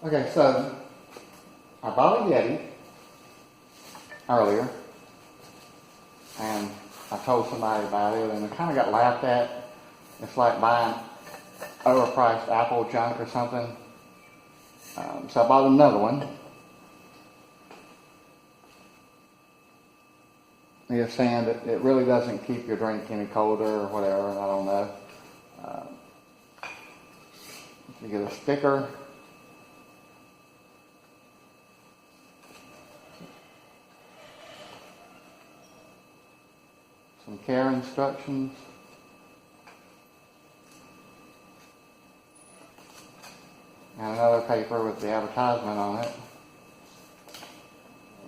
Okay, so I bought a YETI earlier, and I told somebody about it, and I kind of got laughed at. It's like buying overpriced Apple junk or something. So I bought another one. They're saying that it really doesn't keep your drink any colder or whatever, I don't know. You get a sticker. Some care instructions. And another paper with the advertisement on it.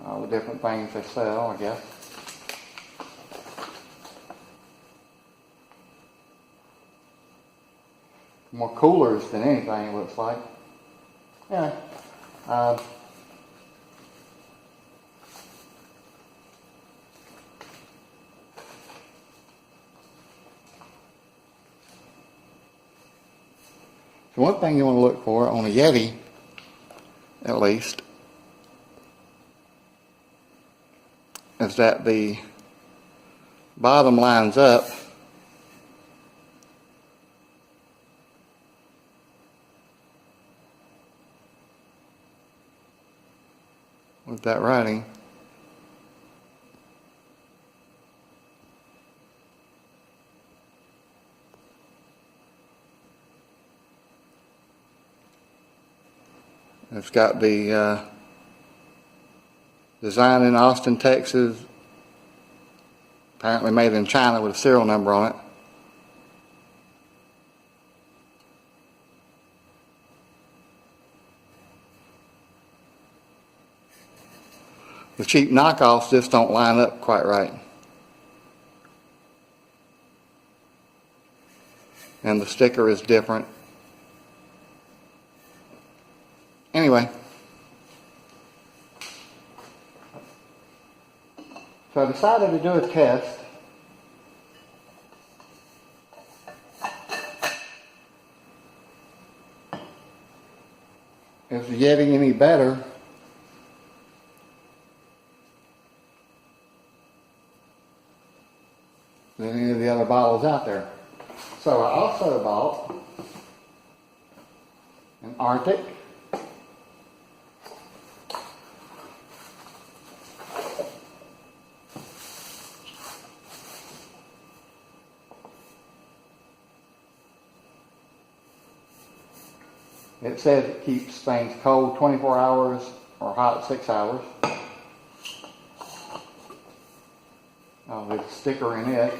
All the different things they sell, I guess. More coolers than anything, it looks like. Yeah. So one thing you want to look for on a YETI, at least, is that the bottom lines up with that writing. It's got the design in Austin, Texas, apparently made in China with a serial number on it. The cheap knockoffs just don't line up quite right. And the sticker is different. Anyway. So I decided to do a test. Is the YETI any better than any of the other bottles out there? So I also bought an RTIC. It says it keeps things cold 24 hours or hot 6 hours. There's a sticker in it.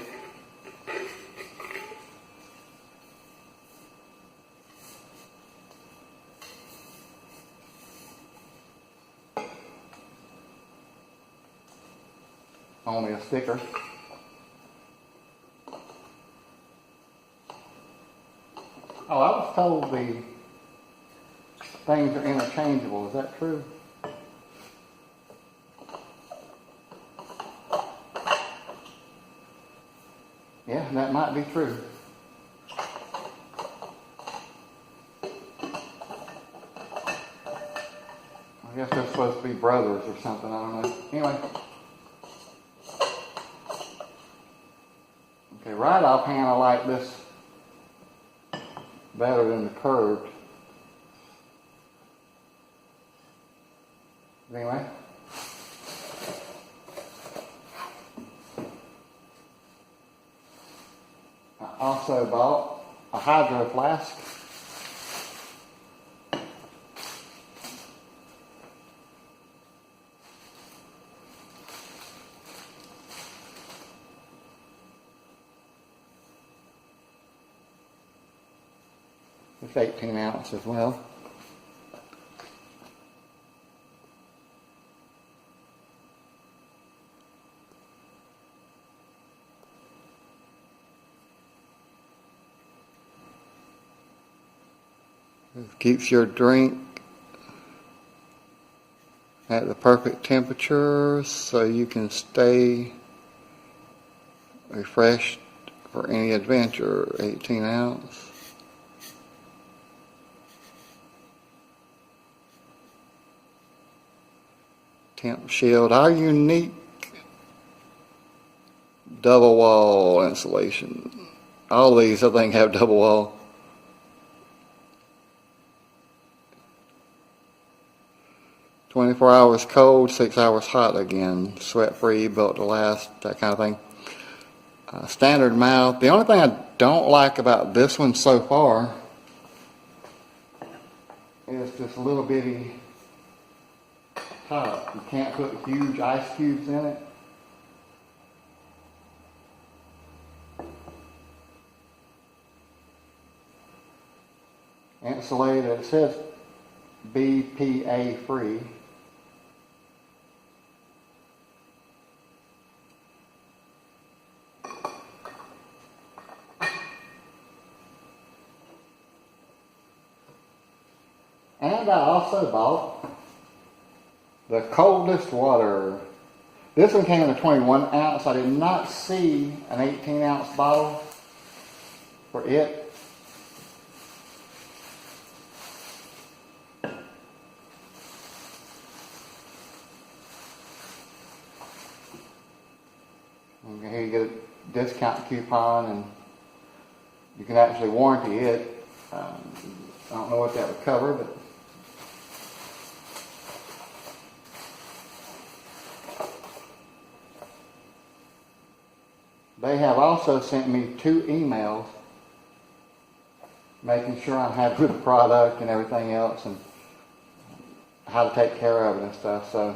Only a sticker. Oh, I was told the things are interchangeable. Is that true? Yeah, that might be true. I guess they're supposed to be brothers or something, I don't know. Anyway. Okay, right offhand I like this better than the curved. Anyway. I also bought a hydro flask. It's 18 ounce as well. It keeps your drink at the perfect temperature so you can stay refreshed for any adventure. 18 ounce. temp shield. Our unique double wall insulation. All these I think have double wall. "24 hours cold, 6 hours hot again. Sweat free, built to last," that kind of thing. Standard mouth. The only thing I don't like about this one so far is this little bitty top. You can't put huge ice cubes in it. Insulated. It says BPA free. And I also bought the Coldest water. This one came in a 21 ounce. I did not see an 18 ounce bottle for it. Okay, here you get a discount coupon and you can actually warranty it. I don't know what that would cover, but they have also sent me 2 emails making sure I'm happy with the product and everything else and how to take care of it and stuff. So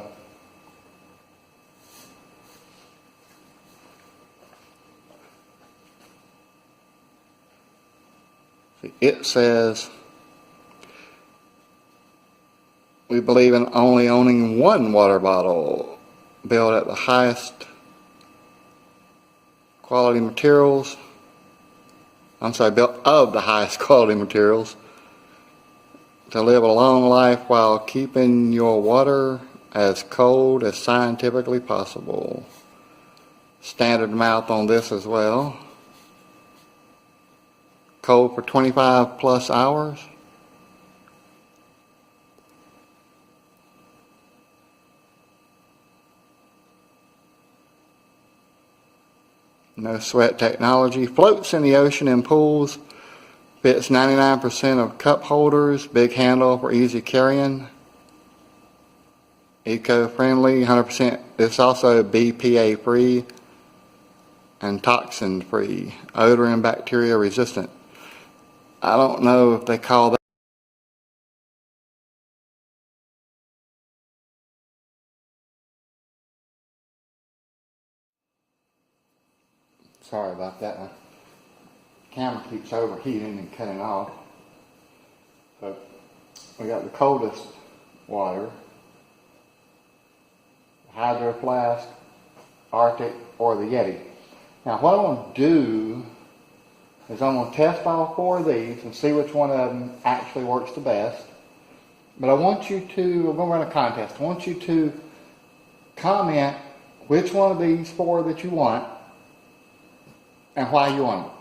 it says, "We believe in only owning one water bottle built at the highest quality materials." Built of the highest quality materials to live a long life while keeping your water as cold as scientifically possible. Standard mouth on this as well. Cold for 25 plus hours. No sweat technology. Floats in the ocean and pools. Fits 99% of cup holders. Big handle for easy carrying. Eco-friendly, 100%. It's also BPA free and toxin free. Odor and bacteria resistant. I don't know if they call that. Sorry about that. My camera keeps overheating and cutting off. So we got the Coldest water, Hydro Flask, RTIC, or the YETI. Now what I'm going to do is I'm going to test all 4 of these and see which one of them actually works the best. But I want you to, we're going to run a contest. I want you to comment which one of these 4 that you want and why you want it.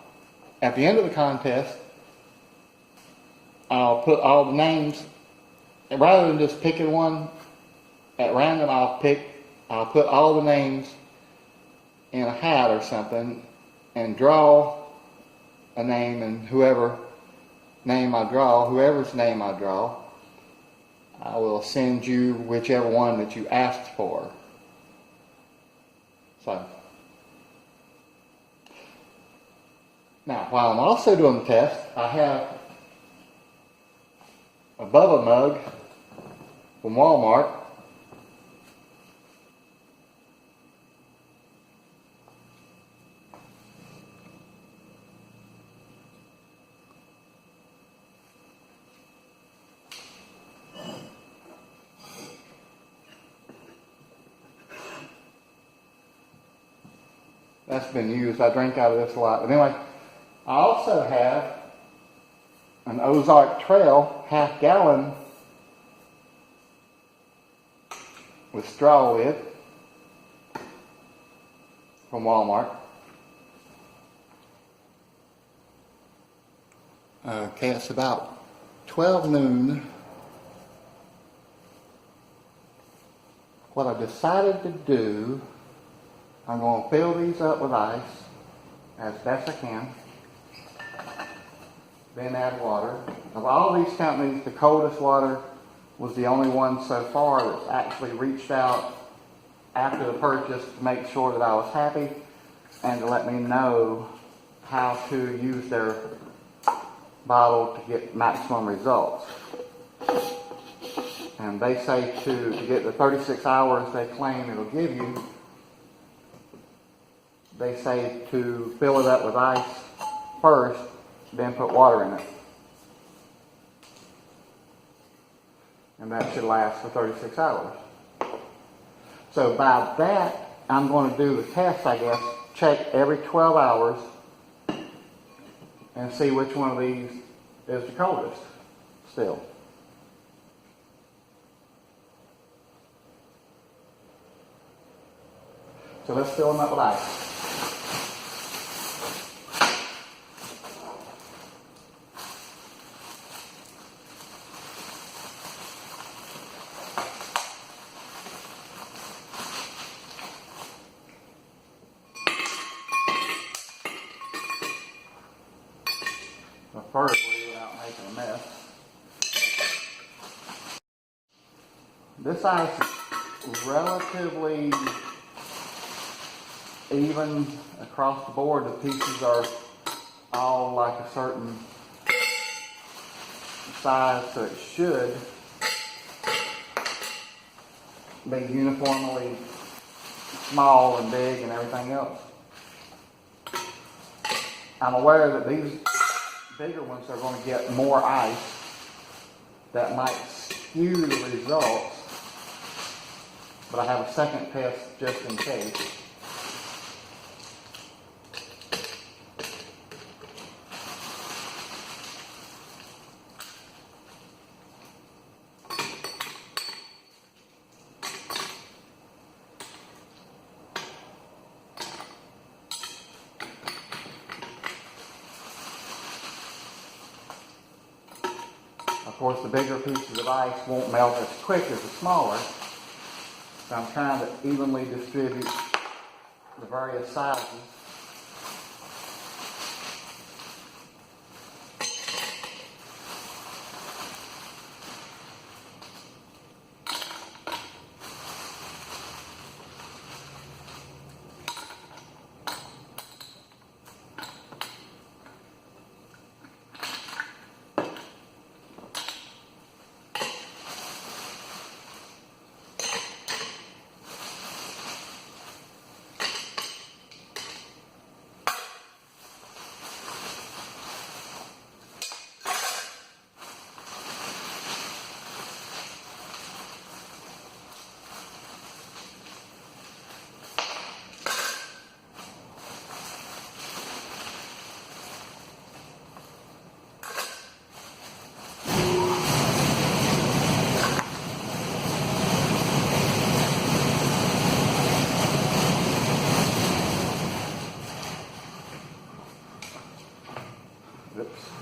At the end of the contest, I'll put all the names, and rather than just picking one at random, I'll put all the names in a hat or something and draw a name, and whoever's name I draw, I will send you whichever one that you asked for. So now, while I'm also doing the test, I have a Bubba mug from Walmart. That's been used. I drink out of this a lot. But anyway, I also have an Ozark Trail half-gallon with straw lid from Walmart. Okay, it's about 12 noon what I decided to do, I'm going to fill these up with ice as best I can, then add water. Of all these companies, the Coldest water was the only one so far that's actually reached out after the purchase to make sure that I was happy and to let me know how to use their bottle to get maximum results. And they say to get the 36 hours they claim it'll give you, they say to fill it up with ice first, then put water in it. And that should last for 36 hours. So by that, I'm going to do the test, I guess, check every 12 hours and see which one of these is the coldest still. So let's fill them up with ice. Preferably without making a mess. This ice is relatively even across the board. The pieces are all like a certain size, so it should be uniformly small and big and everything else. I'm aware that these bigger ones are going to get more ice. That might skew the results, but I have a second test just in case. Of course, the bigger pieces of ice won't melt as quick as the smaller, so I'm trying to evenly distribute the various sizes.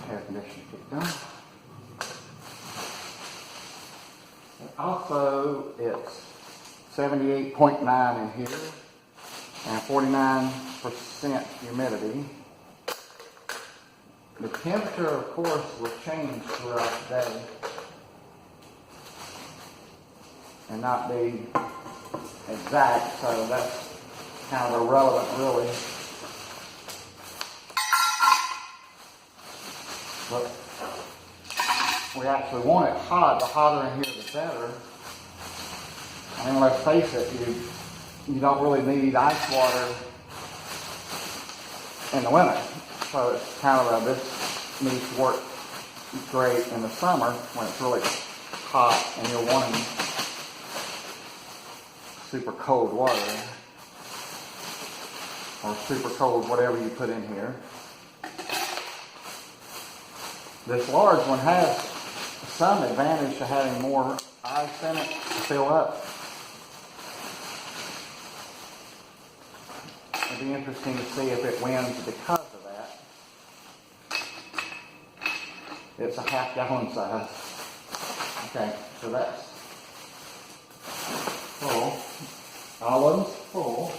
Air conditioner kicked on. Also, it's 78.9 in here and 49% humidity. The temperature, of course, will change throughout the day and not be exact, so that's kind of irrelevant, really. But we actually want it hot. The hotter in here, the better. I mean, let's face it, you don't really need ice water in the winter. So it's kind of this needs to work great in the summer when it's really hot and you're wanting super cold water or super cold whatever you put in here. This large one has some advantage to having more ice in it to fill up. It'd be interesting to see if it wins because of that. It's a half-gallon size. Okay, so that's full. All of them's full.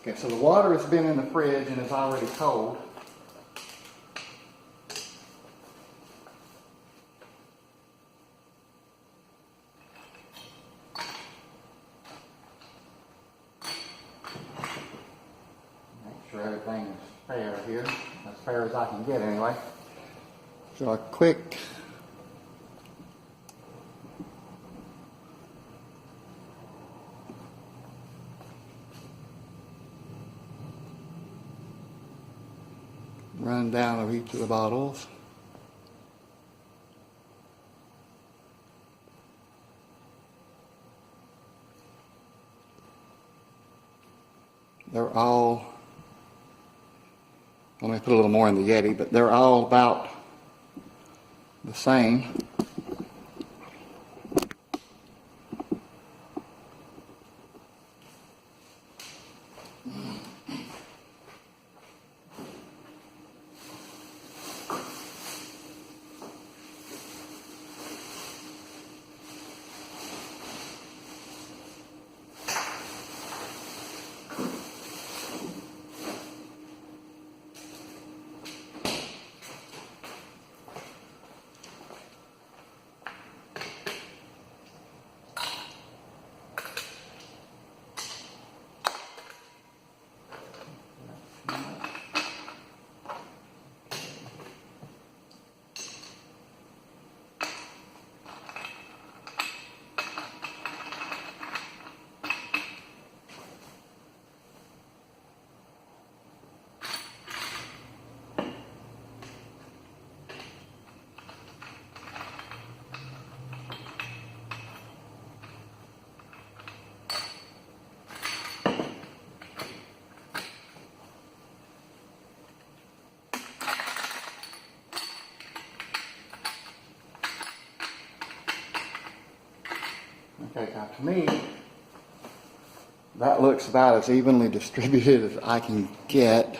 Okay, so the water has been in the fridge and is already cold. Make sure everything is fair here, as fair as I can get anyway. So a quick run down of each of the bottles. They're all, let me put a little more in the YETI, but they're all about the same. Okay, now to me, that looks about as evenly distributed as I can get.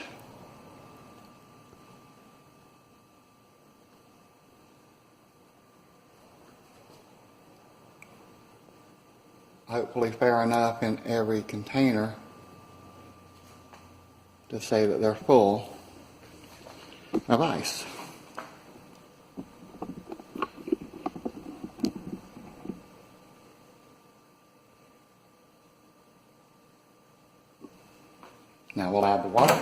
Hopefully fair enough in every container to say that they're full of ice. Now we'll add the water.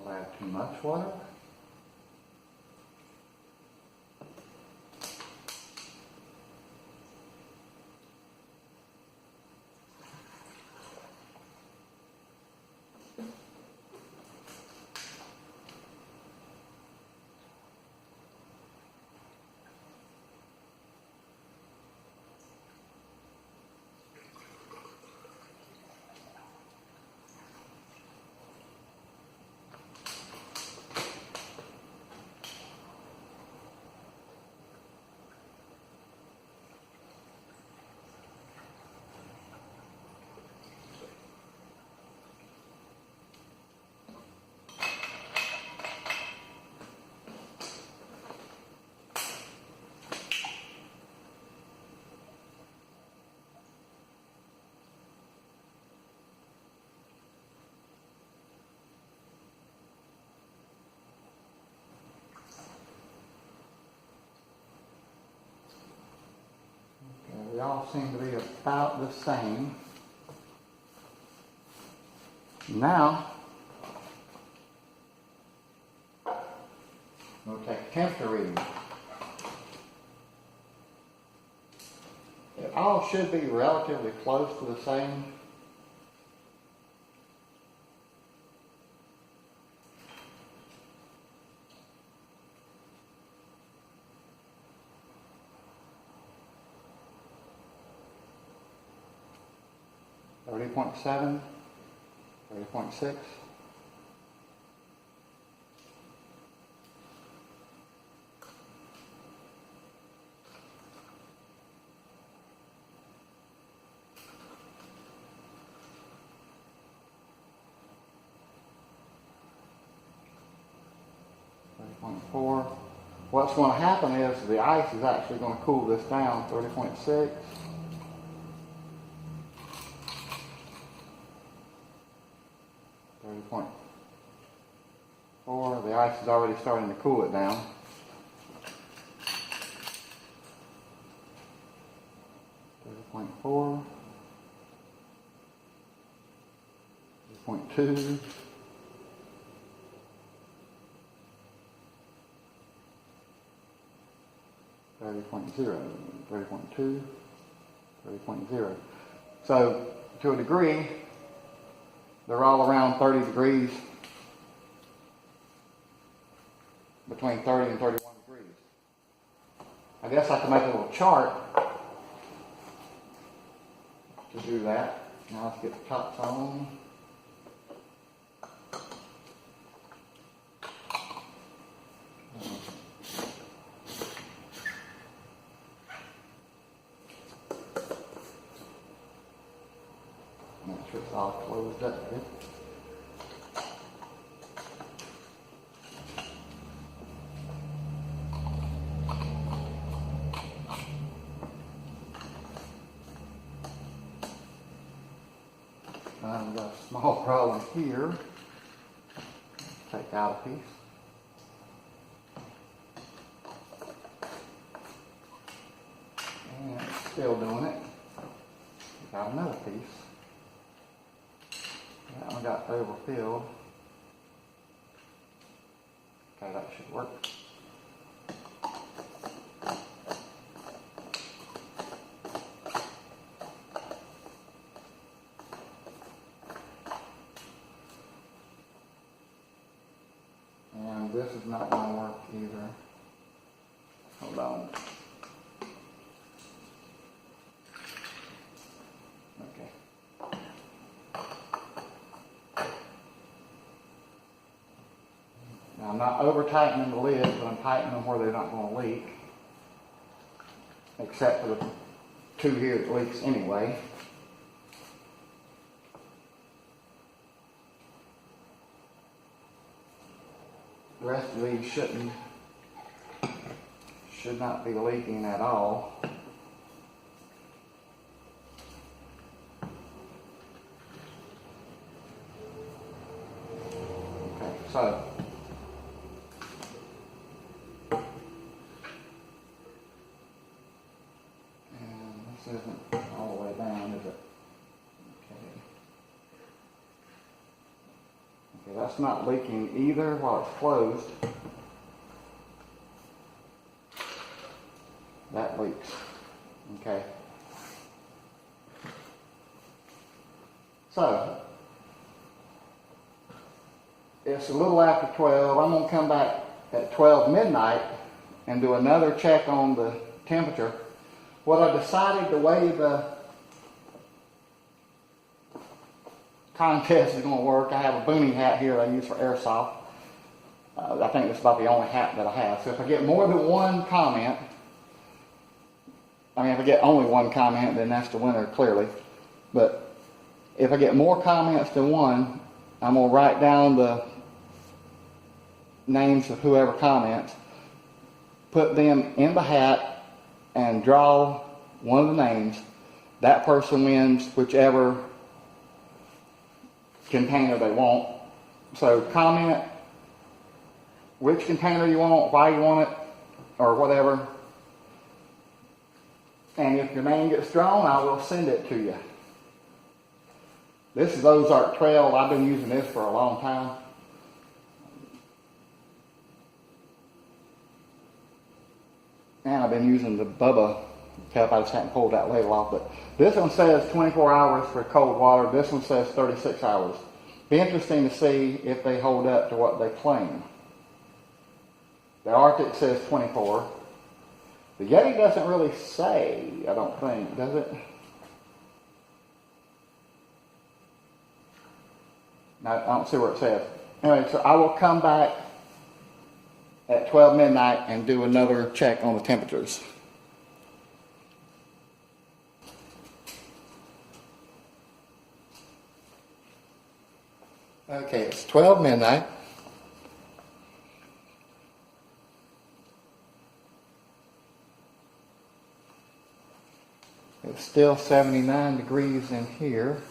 We'll add too much water. all seem to be about the same. Now, we'll take a temperature reading. It all should be relatively close to the same. .7, 30.6. What's going to happen is the ice is actually going to cool this down. 30.6. 30.4. The ice is already starting to cool it down. 30.4. 30.2. 30.0, 30.2, 30.0. So, to a degree, they're all around 30 degrees, between 30 and 31 degrees. I guess I can make a little chart to do that. Now let's get the tops on. Make sure it's all closed up here. I've got a small problem here. Take out a piece. And it's still doing it. Got another piece. That one got overfilled. Okay, that should work. And this is not going to work either. Hold on. Okay. Now I'm not over tightening the lids, but I'm tightening them where they're not going to leak. Except for the two here that leaks anyway. The rest of these should not be leaking at all. Okay, so and this isn't all the way down, is it? Okay, that's not leaking either while it's closed. That leaks. Okay. So, it's a little after 12. I'm going to come back at 12 midnight and do another check on the temperature. What I decided, the way the contest is going to work, I have a boonie hat here that I use for airsoft. I think it's about the only hat that I have. So if I get more than one comment, if I get only one comment, then that's the winner clearly. But if I get more comments than one, I'm going to write down the names of whoever comments, put them in the hat, and draw one of the names. That person wins whichever container they want. So comment which container you want, why you want it, or whatever. And if your name gets drawn, I will send it to you. This is Ozark 12. I've been using this for a long time. And I've been using the Bubba cup. I just haven't pulled that label off. But this one says 24 hours for cold water. This one says 36 hours. Be interesting to see if they hold up to what they claim. The RTIC says 24. The YETI doesn't really say, I don't think, does it? No, I don't see where it says. Anyway, so I will come back at 12 midnight and do another check on the temperatures. Okay, it's 12 midnight. It's still 79 degrees in here.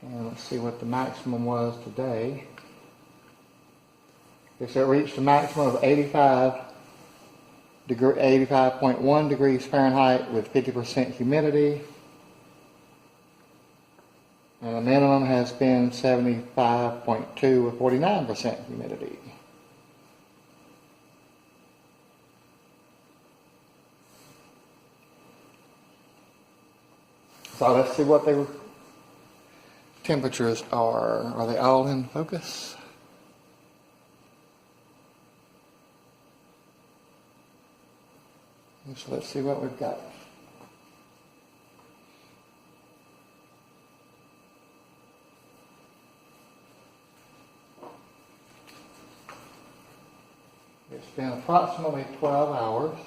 And let's see what the maximum was today. It reached a maximum of 85.1 degrees Fahrenheit with 50% humidity. And the minimum has been 75.2 with 49% humidity. So let's see what the temperatures are. Are they all in focus? So let's see what we've got. It's been approximately 12 hours.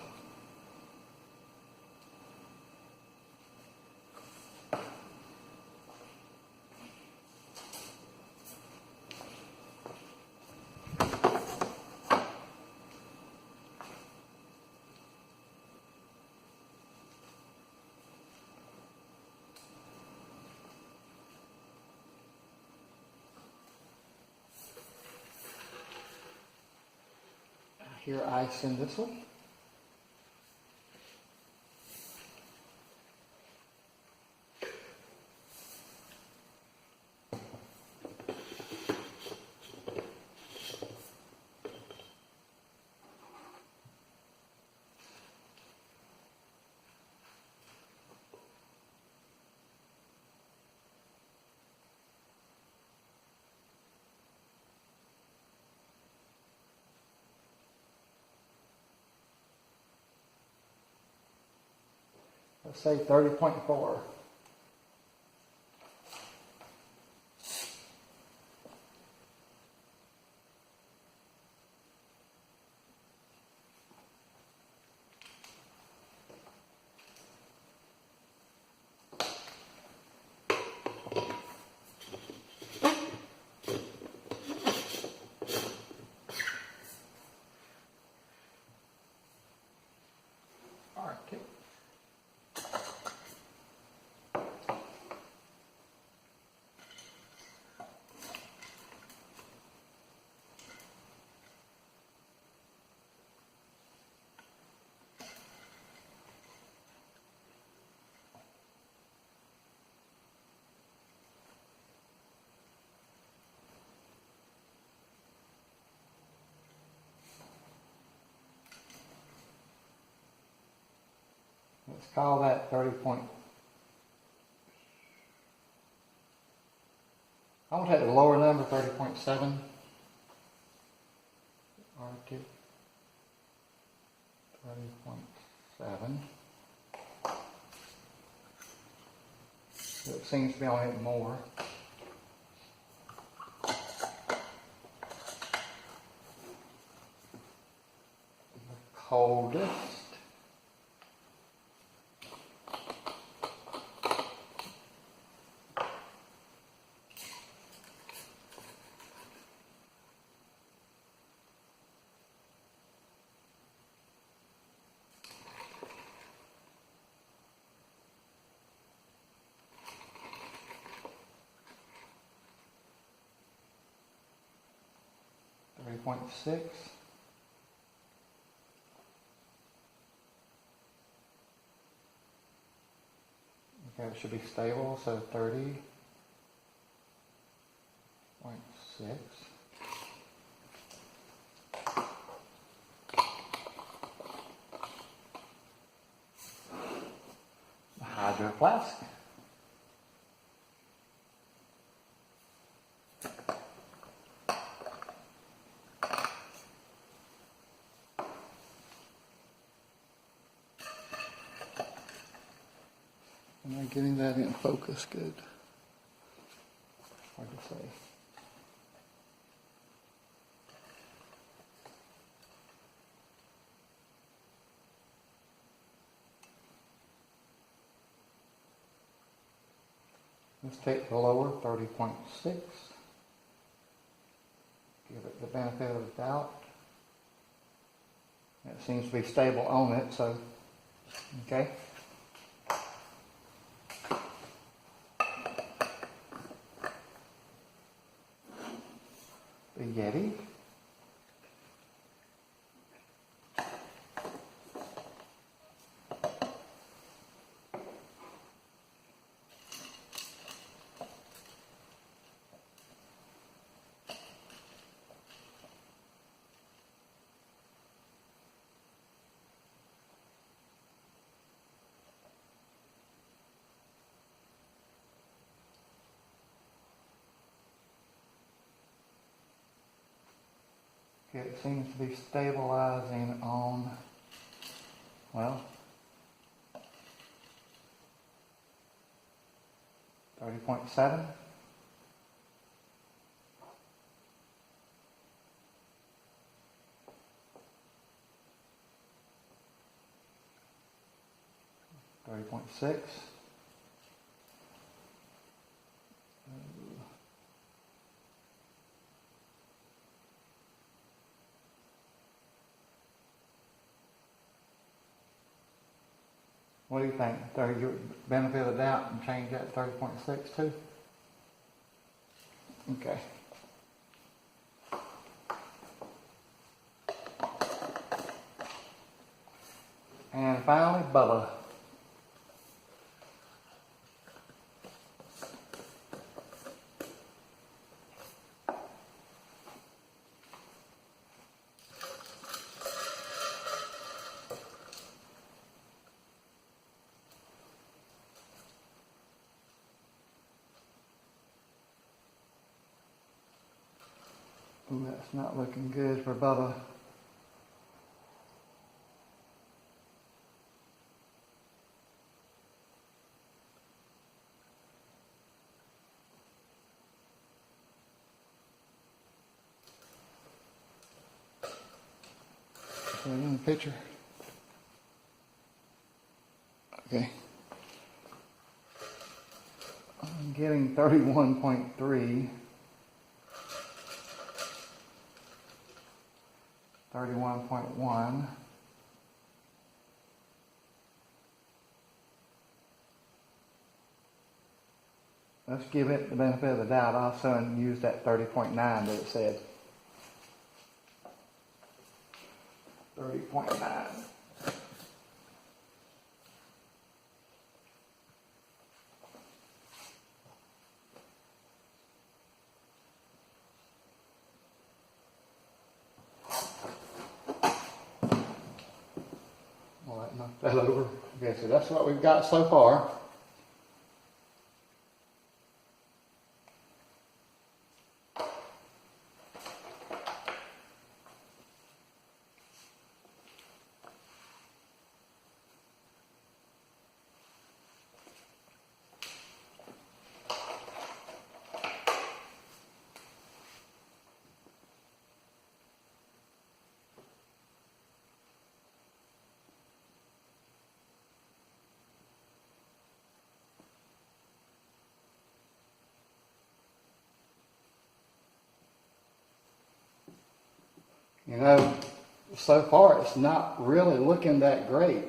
I hear ice in this one. Let's say 30.4. RTIC. Let's call that 30 point. I'm going to take the lower number, 30.7. RTIC. 30.7. It seems to be on it more. The coldest. .6. Okay, it should be stable, so 30.6. Hydro Flask. Am I getting that in focus good? Hard to say. Let's take the lower, 30.6. Give it the benefit of the doubt. It seems to be stable on it, so, okay. The YETI. It seems to be stabilizing on, well, 30.7. .6. What do you think? 30, benefit of the doubt and change that to 30.6 too? Okay. And finally, Bubba. Ooh, that's not looking good for Bubba. Put it in the picture. Okay. I'm getting 31.3. 31.1. Let's give it the benefit of the doubt also and use that 30.9 that it said. 30.9. Knock that over. Okay, so that's what we've got so far. You know, so far it's not really looking that great.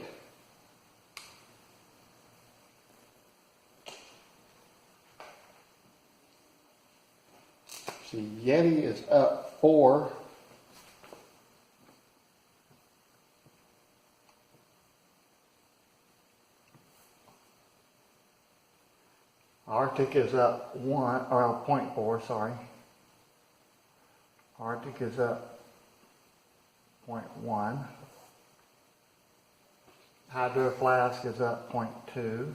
See, YETI is up 4. Arctic is up 0.4, sorry. Arctic is up 0.1. Hydro Flask is up 0.2.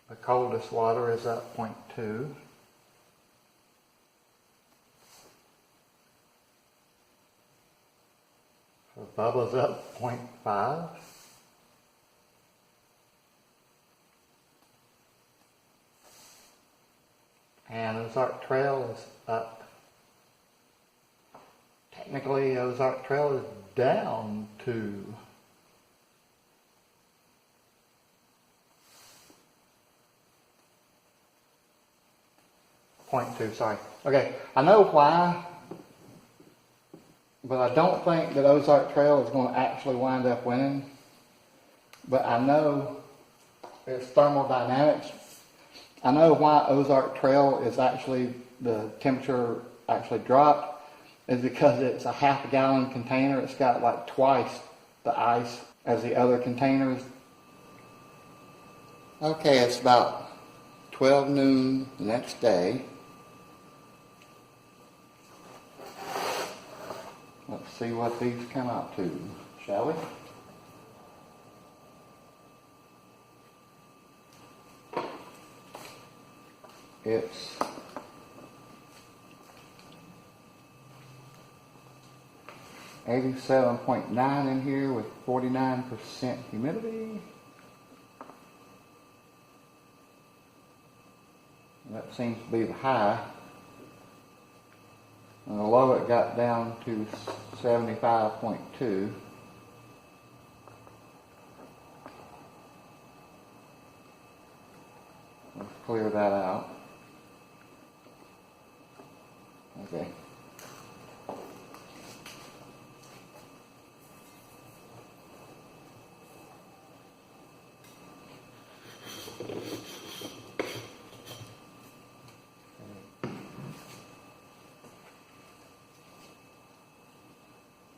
The Coldest water is up 0.2. So Bubba's up 0.5. And Ozark Trail is up. Technically, Ozark Trail is down 2. .2, sorry. Okay, I know why, but I don't think that Ozark Trail is going to actually wind up winning. But I know it's thermodynamics. I know why Ozark Trail is actually, the temperature actually dropped, is because it's a half-gallon container. It's got like twice the ice as the other containers. Okay, it's about 12 noon the next day. Let's see what these come out to, shall we? It's .9 in here with 49% humidity. That seems to be the high. And the low it got down to 75.2. Let's clear that out. Okay.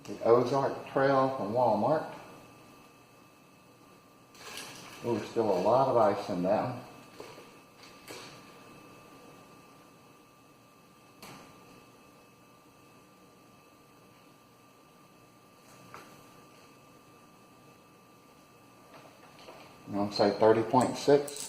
The Ozark Trail from Walmart. Oh, there's still a lot of ice in that one. I'm going to say 30.6.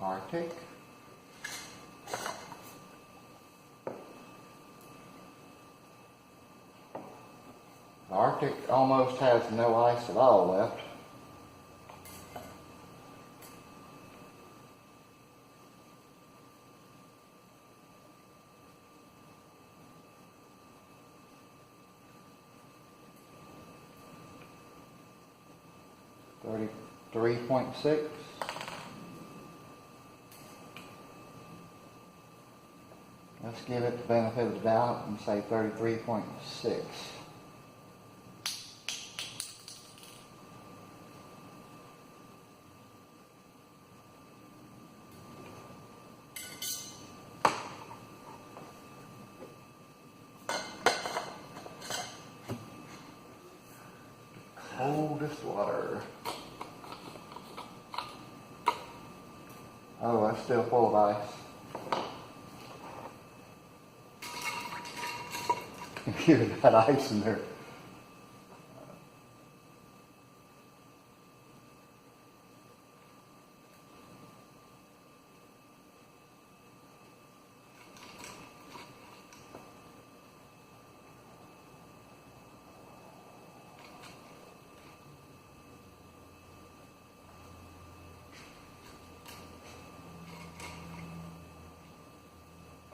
Arctic. The Arctic almost has no ice at all left. .6. Let's give it the benefit of the doubt and say 33.6. Coldest water. Oh, that's still full of ice. Hear that ice in there.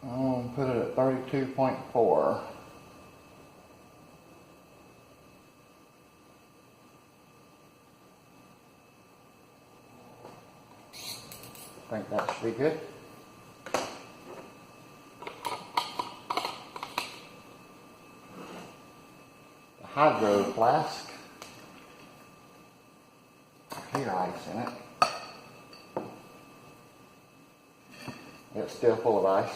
I'll put it at 32.4. I think that should be good. The hydro flask. I hear ice in it. It's still full of ice.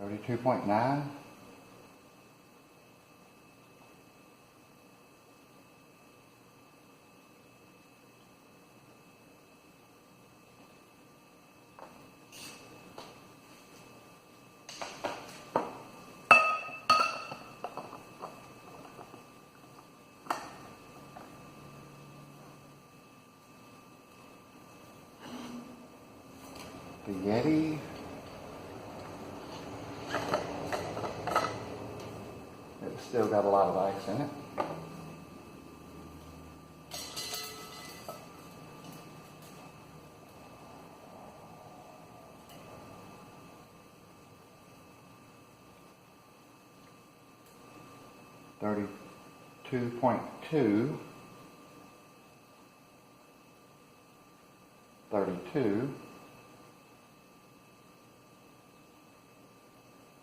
$32.9. The YETI. It's still got a lot of ice in it. $32.2. 32.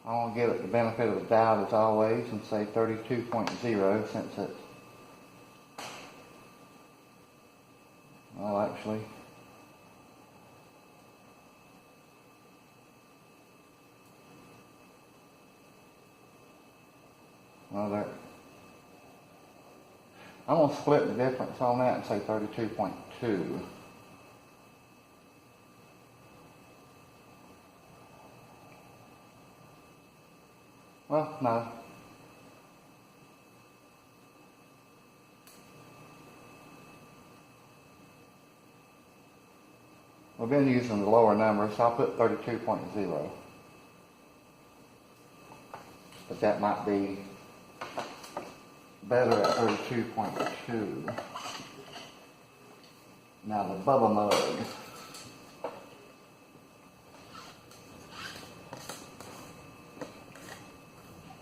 I want to give it the benefit of the doubt as always and say 32.0 since it's, well actually, well there, I'm going to split the difference on that and say 32.2. Well, no. We've been using the lower numbers, so I'll put 32.0. But that might be better at 32.2. Now the Bubba mug.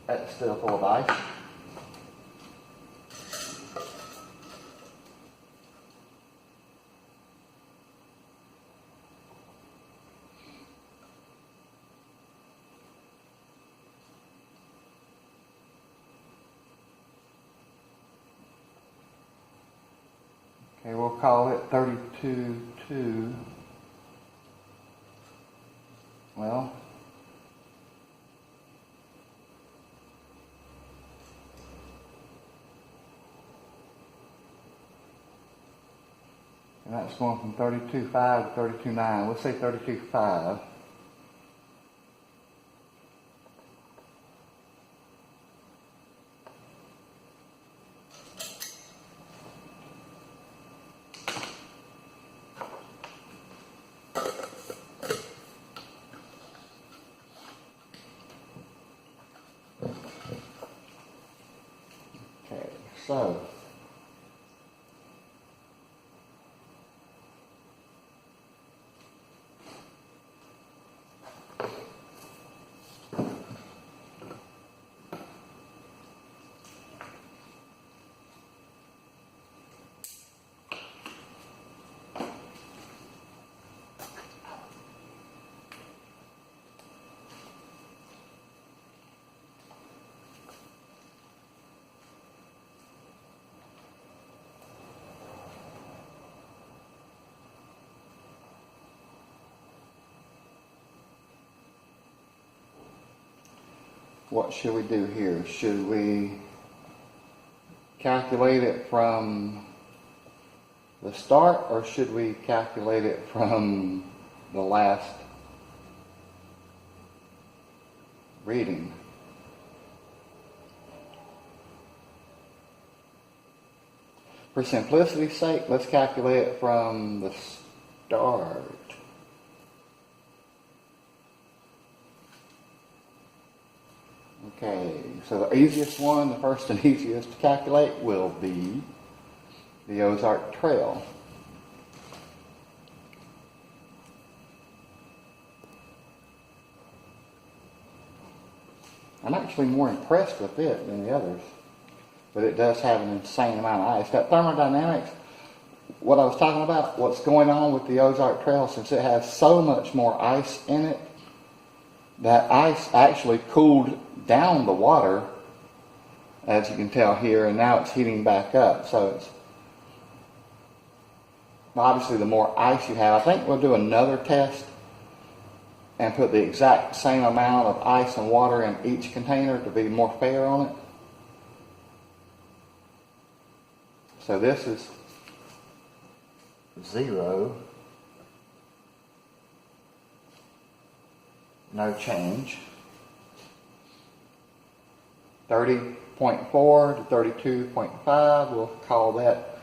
That's still full of ice. Okay, we'll call it 32.2. Well, and that's going from 32.5 to 32.9. We'll say 32.5. Okay, so what should we do here? Should we calculate it from the start or should we calculate it from the last reading? For simplicity's sake, let's calculate it from start. Okay, so the easiest one, the first and easiest to calculate will be the Ozark Trail. I'm actually more impressed with it than the others, but it does have an insane amount of ice. That thermodynamics, what I was talking about, what's going on with the Ozark Trail, since it has so much more ice in it, that ice actually cooled down the water, as you can tell here, and now it's heating back up. So it's obviously the more ice you have. I think we'll do another test and put the exact same amount of ice and water in each container to be more fair on it. So this is 0, no change. 30.4 to 32.5, we'll call that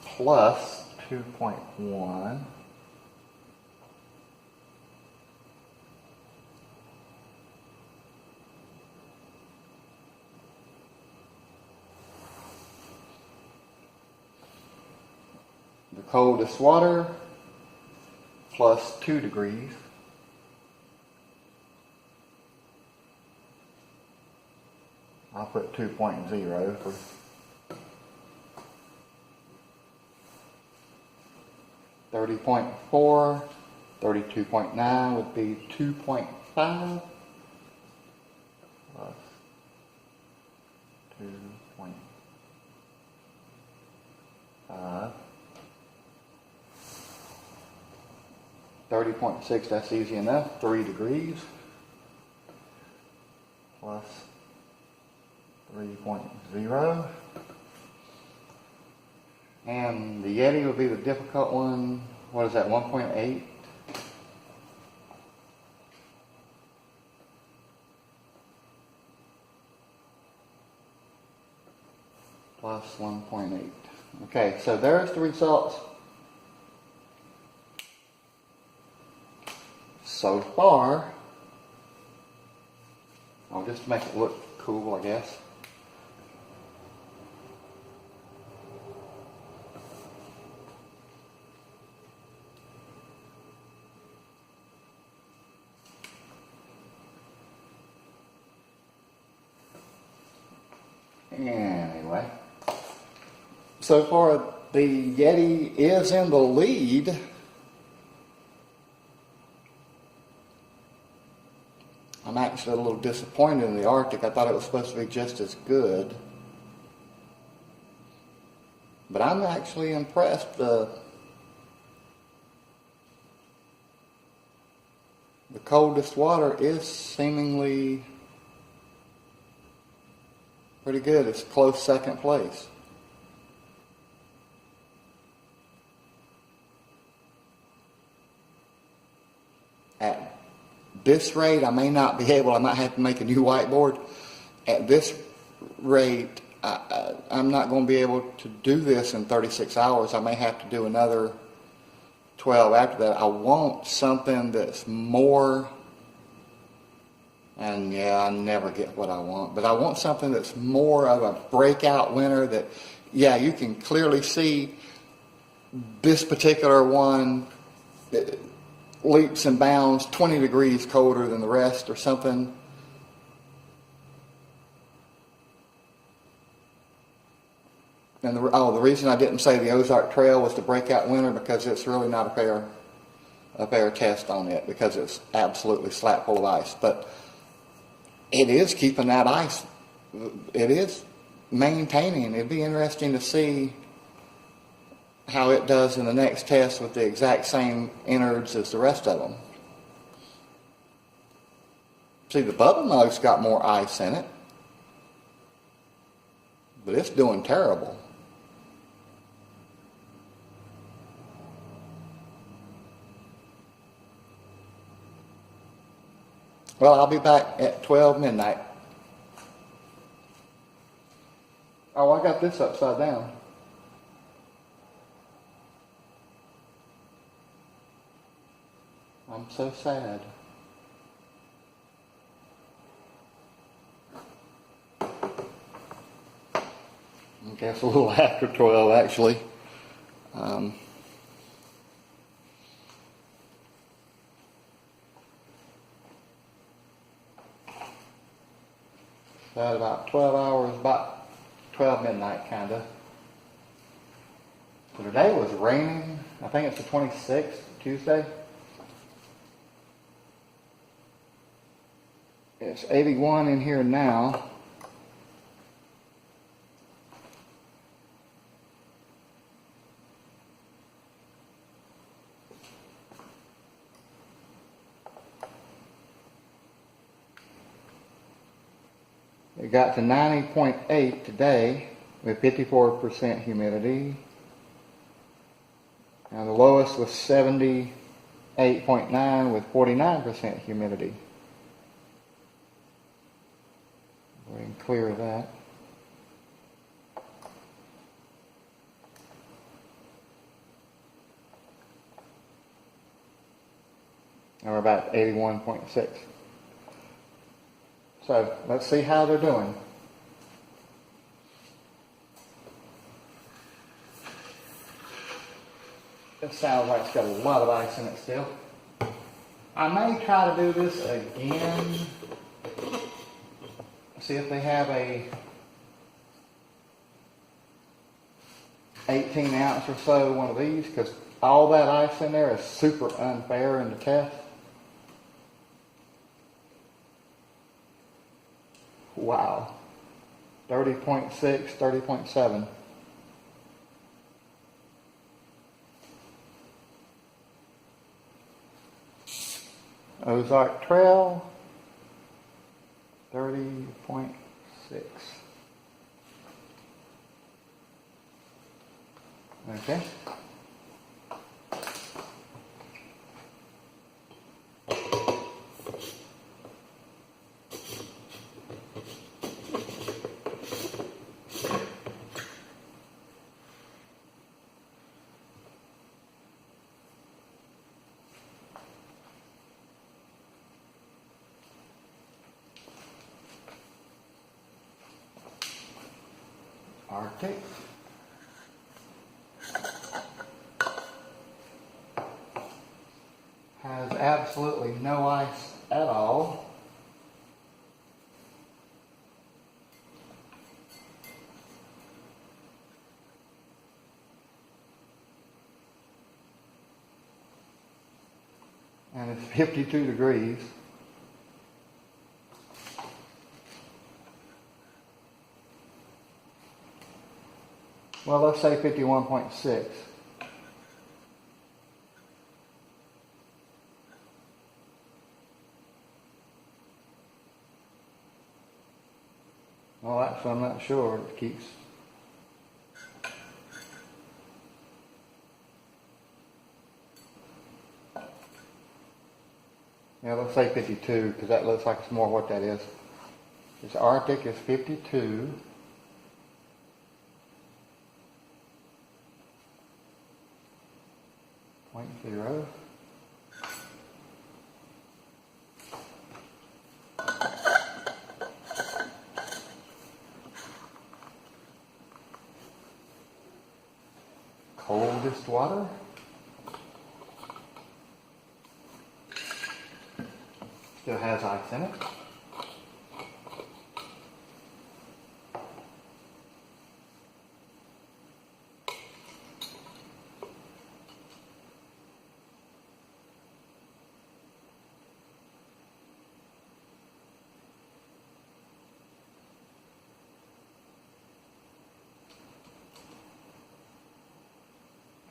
plus 2.1. The coldest water, plus 2 degrees. I'll put 2.0 for 30.4, 32.9 would be 2.5 plus 2.5. 30.6, that's easy enough. 3 degrees plus 3.0. And the YETI would be the difficult one. What is that, 1.8? Plus 1.8. Okay, so there's the results so far. I'll just make it look cool, I guess. Anyway, so far the YETI is in the lead. I'm actually a little disappointed in the Arctic. I thought it was supposed to be just as good. But I'm actually impressed. The coldest water is seemingly pretty good. It's close second place. At this rate, I may not be able, I might have to make a new whiteboard. At this rate, I'm not going to be able to do this in 36 hours. I may have to do another 12 after that. I want something that's more, and yeah, I never get what I want, but I want something that's more of a breakout winter that, yeah, you can clearly see this particular one leaps and bounds 20 degrees colder than the rest or something. And the reason I didn't say the Ozark Trail was the breakout winter because it's really not a fair test on it because it's absolutely slap full of ice. But it is keeping that ice. It is maintaining. It'd be interesting to see how it does in the next test with the exact same innards as the rest of them. See, the Bubba mug's got more ice in it, but it's doing terrible. Well, I'll be back at 12 midnight. Oh, I got this upside down. I'm so sad. I guess a little after 12 actually. Had about 12 hours, about 12 midnight kinda. So today was raining. I think it's the 26th, Tuesday. It's 81 in here now. It got to 90.8 today with 54% humidity. Now the lowest was 78.9 with 49% humidity. We can clear that. And we're about 81.6. So let's see how they're doing. It sounds like it's got a lot of ice in it still. I may try to do this again. See if they have a 18 ounce or so one of these, because all that ice in there is super unfair in the test. Wow. 30.6, 30.7. Ozark Trail, 30.6. Okay. RTIC. Has absolutely no ice at all. And it's 52 degrees. Well, let's say 51.6. Well, actually, I'm not sure. It keeps. Yeah, let's say 52, because that looks like it's more what that is. This RTIC is 52. .0. Coldest water. Still has ice in it.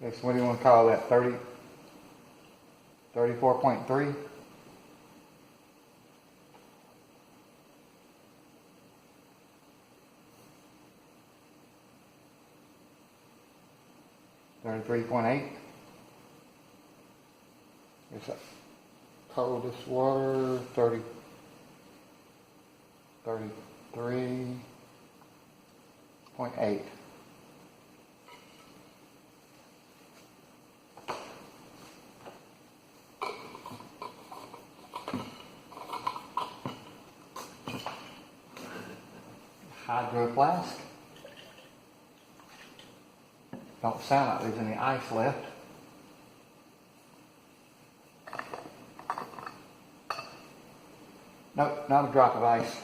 Okay, so what do you want to call that? 30? 34.3? $33.8. It's a coldest water, 33.8. hydro flask. Don't sound like there's any ice left. Nope, not a drop of ice.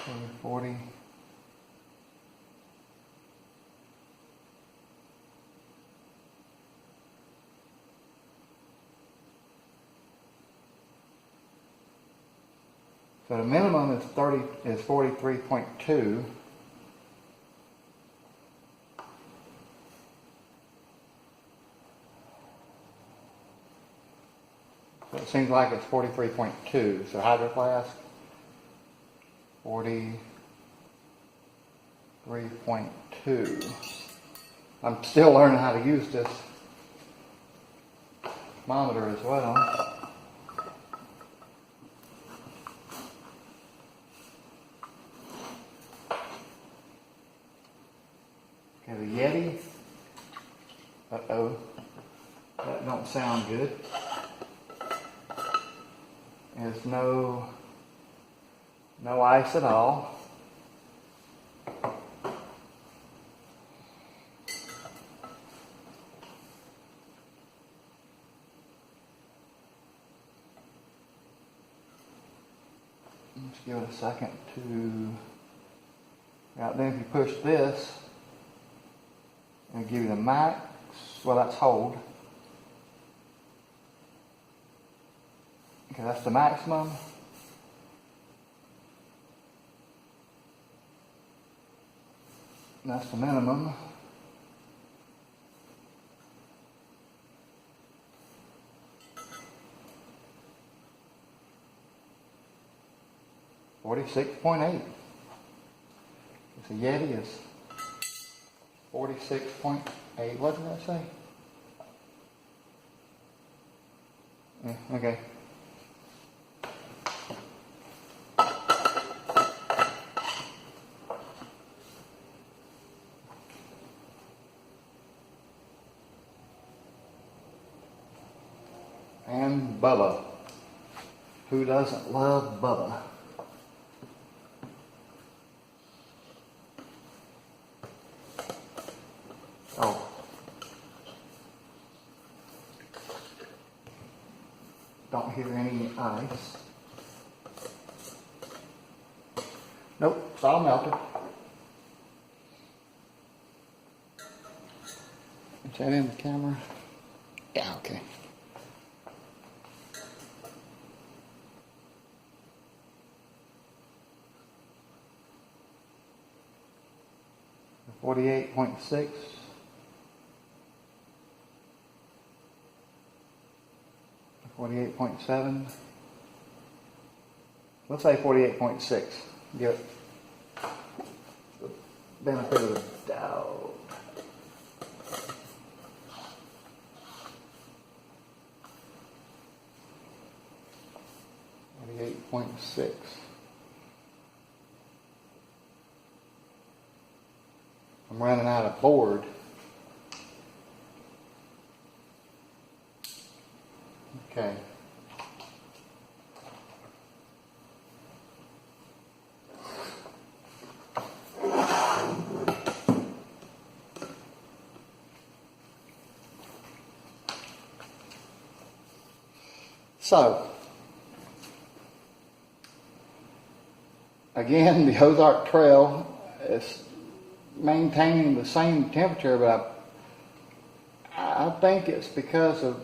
Over 40. So the minimum is 43.2. So it seems like it's 43.2. So hydro flask 43.2. I'm still learning how to use this monitor as well. Okay, the YETI. Uh-oh. That don't sound good. There's no ice at all. Let's give it a second to... Right, then if you push this, it'll give you the max. Well, that's hold. Okay, that's the maximum. That's the minimum. $46.8. The YETI is 46.8. What did I say? Yeah, okay. And Bubba. Who doesn't love Bubba? Oh. Don't hear any ice. Nope, it's all melted. Is that in the camera? Yeah, okay. $48.6. $48.7. Let's say 48.6. Give it the benefit of the doubt. $48.6. I'm running out of board. Okay. So, again, the Ozark Trail is maintaining the same temperature, but I think it's because of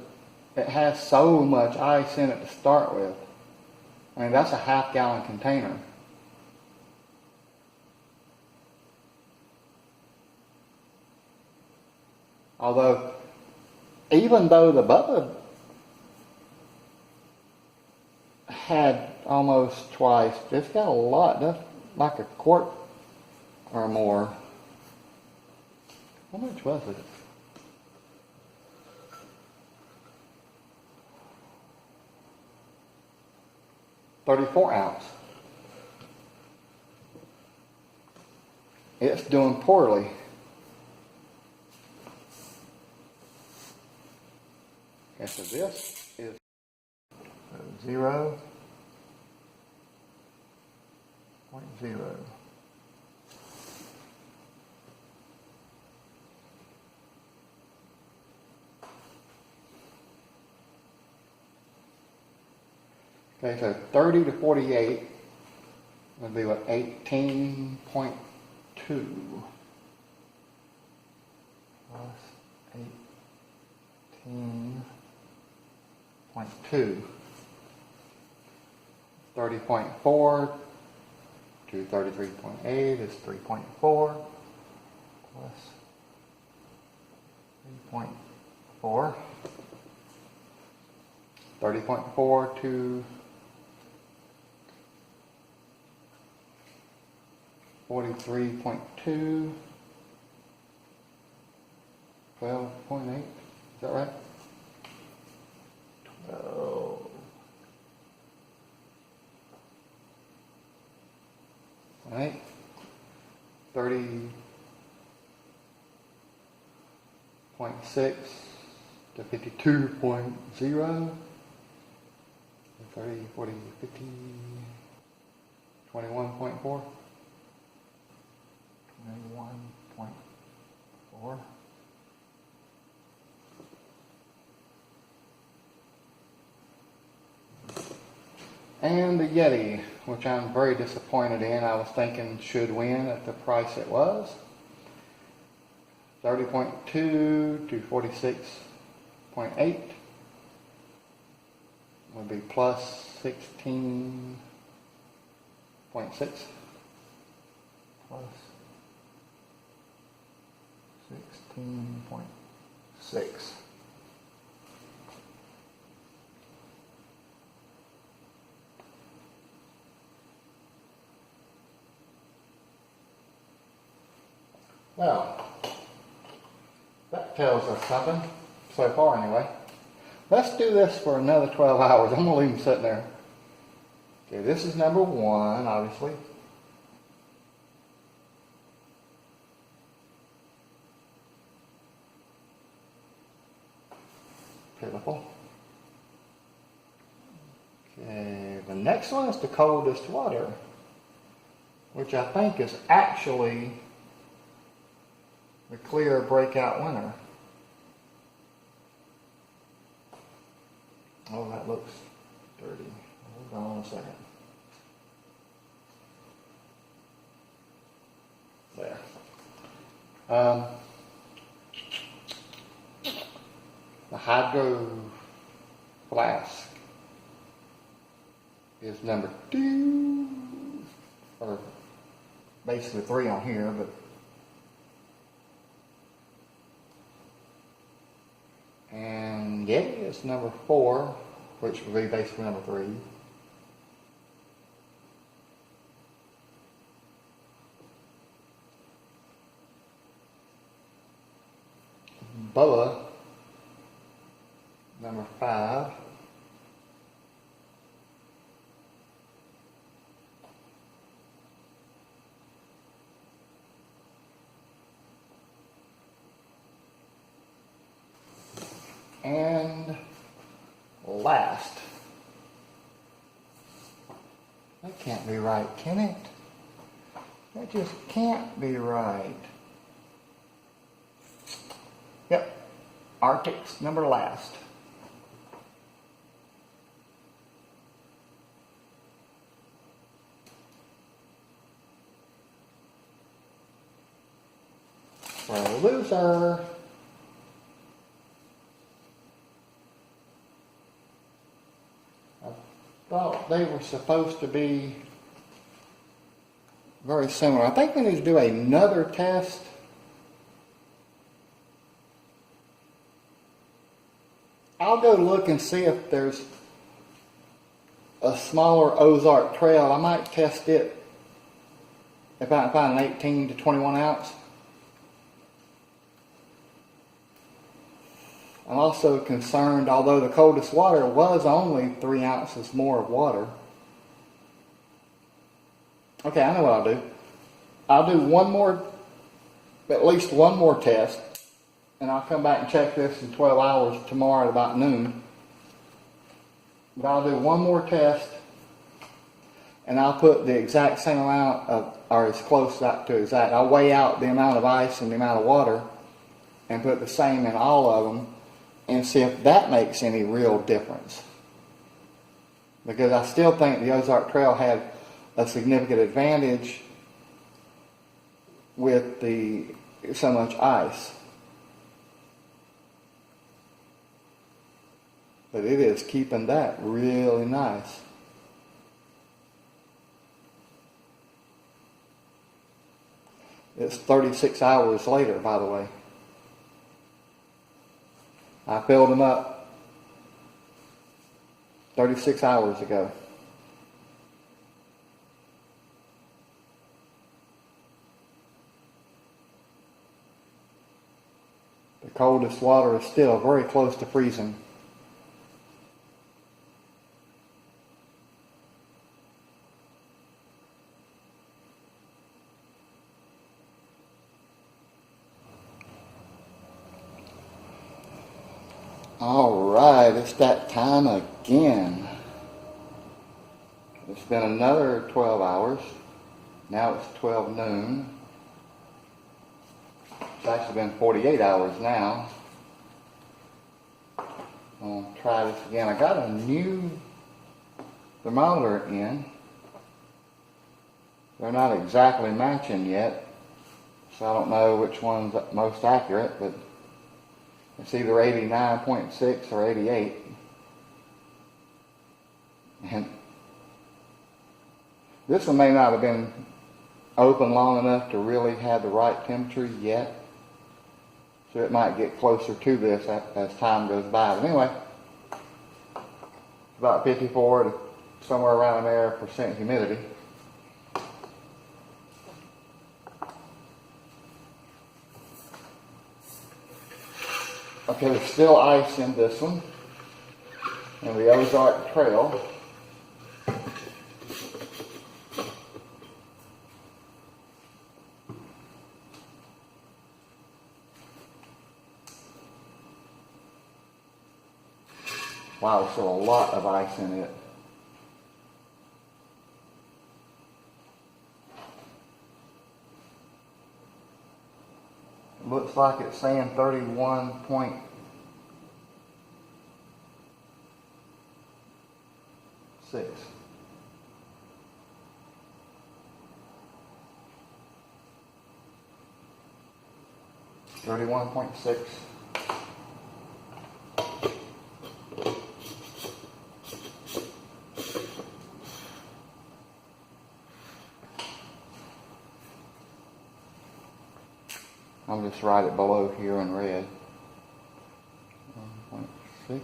it has so much ice in it to start with. I mean, that's a half-gallon container. Although, even though the Bubba had almost twice, it's got a lot, that's like a quart or more. How much was it? $34 ounce. It's doing poorly. Okay, so this is 0.0. Okay, so 30 to 48 would be what, 18.2 plus 18.2. 30.4 to 33.8 is 3.4 plus 3.4. 30.4 to 43.2, 12.8, is that right? 12. 8, 30.6 to 52.0, 30, 40, 50, 21.4. 21.4. And the Yeti, which I'm very disappointed in. I was thinking should win at the price it was. 30.2 to 46.8 would be plus 16.6 plus 16.6. Well, that tells us something, so far anyway. Let's do this for another 12 hours. I'm going to leave them sitting there. Okay, this is number 1, obviously. Pitiful. Okay, the next one is the coldest water, which I think is actually the clear breakout winner. Oh, that looks dirty. Hold on a second. There. The hydro flask is number 2, or basically 3 on here, but and Yeti is number 4, which would be basically number 3. Bubba, number 5. And last. That can't be right, can it? That just can't be right. Yep, RTIC's number last. So loser. thought they were supposed to be very similar. I think we need to do another test. I'll go look and see if there's a smaller Ozark trail. I might test it if I can find an 18 to 21 ounce. I'm also concerned, although the coldest water was only 3 ounces more of water. Okay, I know what I'll do. I'll do one more, at least one more test, and I'll come back and check this in 12 hours tomorrow at about noon. But I'll do one more test, and I'll put the exact same amount of, or as close to exact. I'll weigh out the amount of ice and the amount of water, and put the same in all of them, and see if that makes any real difference. Because I still think the Ozark Trail had a significant advantage with so much ice. But it is keeping that really nice. It's 36 hours later, by the way. I filled them up 36 hours ago. The coldest water is still very close to freezing. All right, it's that time again. It's been another 12 hours. Now it's 12 noon. It's actually been 48 hours now. I'll try this again. I got a new thermometer in. They're not exactly matching yet, so I don't know which one's most accurate, but it's either 89.6 or 88. And this one may not have been open long enough to really have the right temperature yet. So it might get closer to this as time goes by. But anyway, it's about 54 to somewhere around there % humidity. Okay, there's still ice in this one, and the Ozark Trail. Wow, there's still a lot of ice in it. Looks like it's saying 31.6. I'll just write it below here in red. 1.6.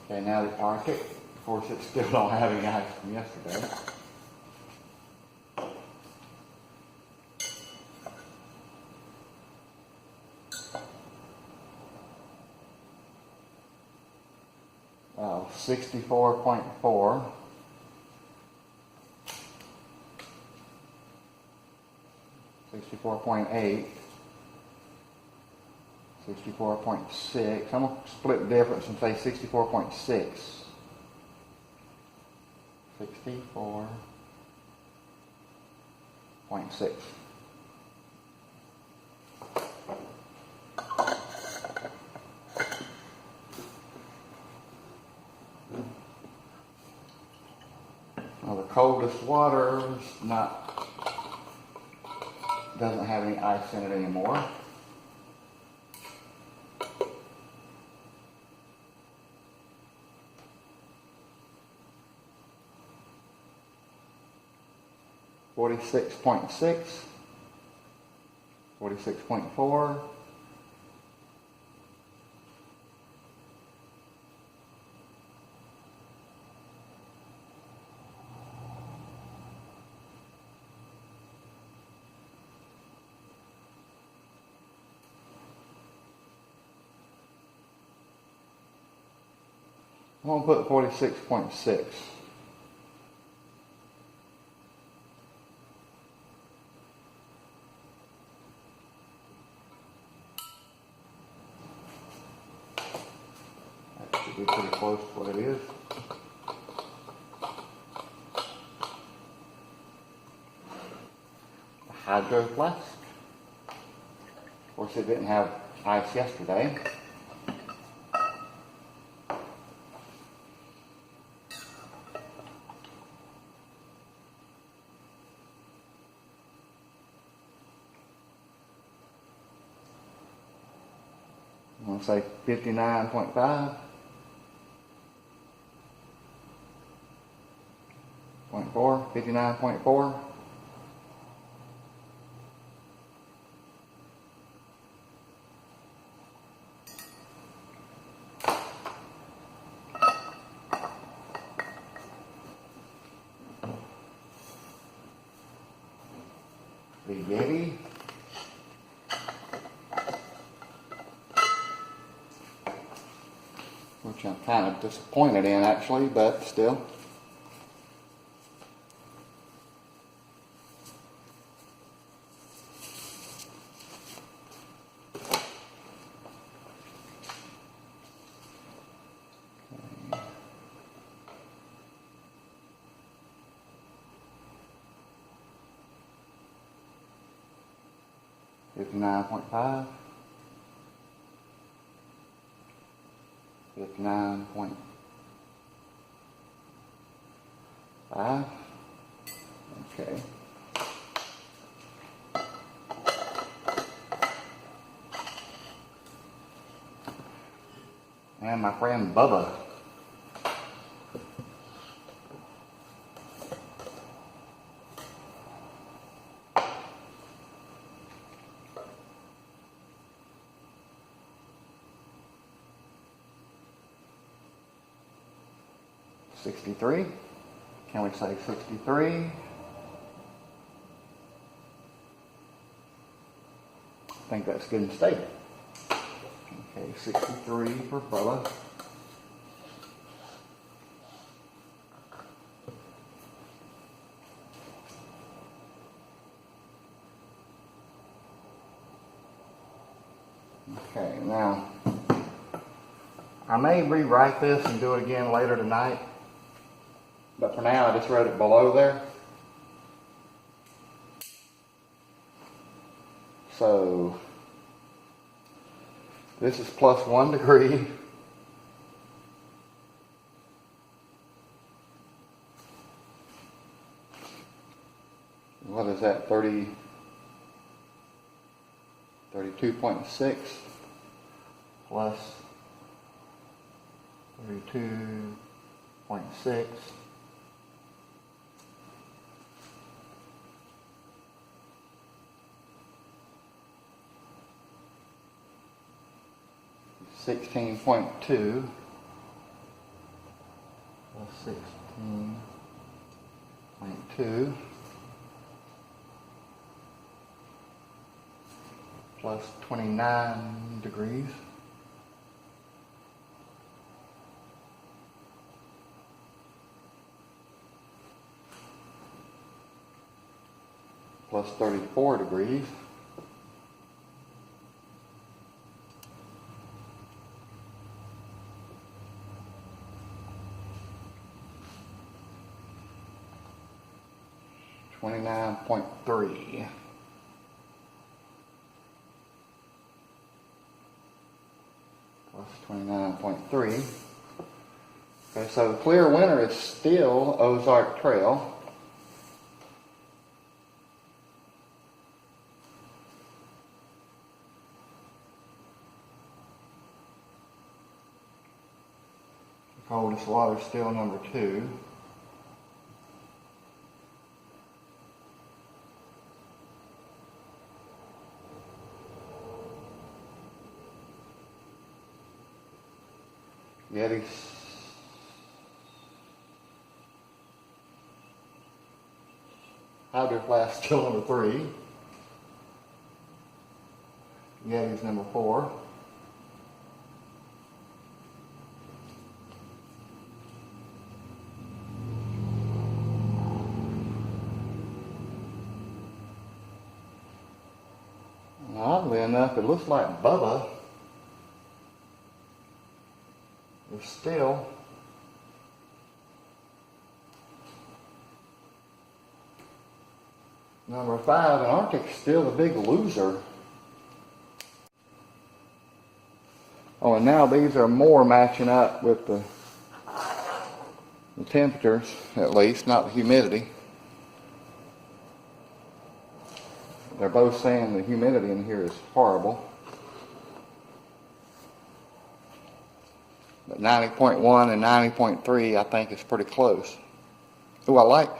Okay, now the Arctic. Of course, it still don't have any ice from yesterday. Oh, 64.4. 64.8, 64.6. I'm going to split the difference and say 64.6. 64.6. Now the coldest water is doesn't have any ice in it anymore. 46.6, 46.4, 46.6. That should be pretty close to what it is. The Hydro Flask. Of course, it didn't have ice yesterday. I'm going to say 59.5. 59.4. The YETI. Which I'm kind of disappointed in actually, but still. Okay. 59.5. 59.5. Okay. And my friend Bubba. $63. Can we say 63? I think that's good and stable. Okay, 63 for Bubba. Okay, now I may rewrite this and do it again later tonight, but for now I just wrote it below there. So this is plus 1 degree. What is that, 32.6 plus 32.6 16.2 plus 16.2 plus 29 degrees. Plus 34 degrees. $29.3. Plus 29.3. Okay, so the clear winner is still Ozark Trail. Coldest water still number 2. YETI. Hydro Flask still number 3. YETI's number 4. And oddly enough, it looks like Bubba is still number 5, and RTIC's still the big loser. Oh, and now these are more matching up with the temperatures, at least, not the humidity. They're both saying the humidity in here is horrible. But 90.1 and 90.3, I think, is pretty close. Oh, I like,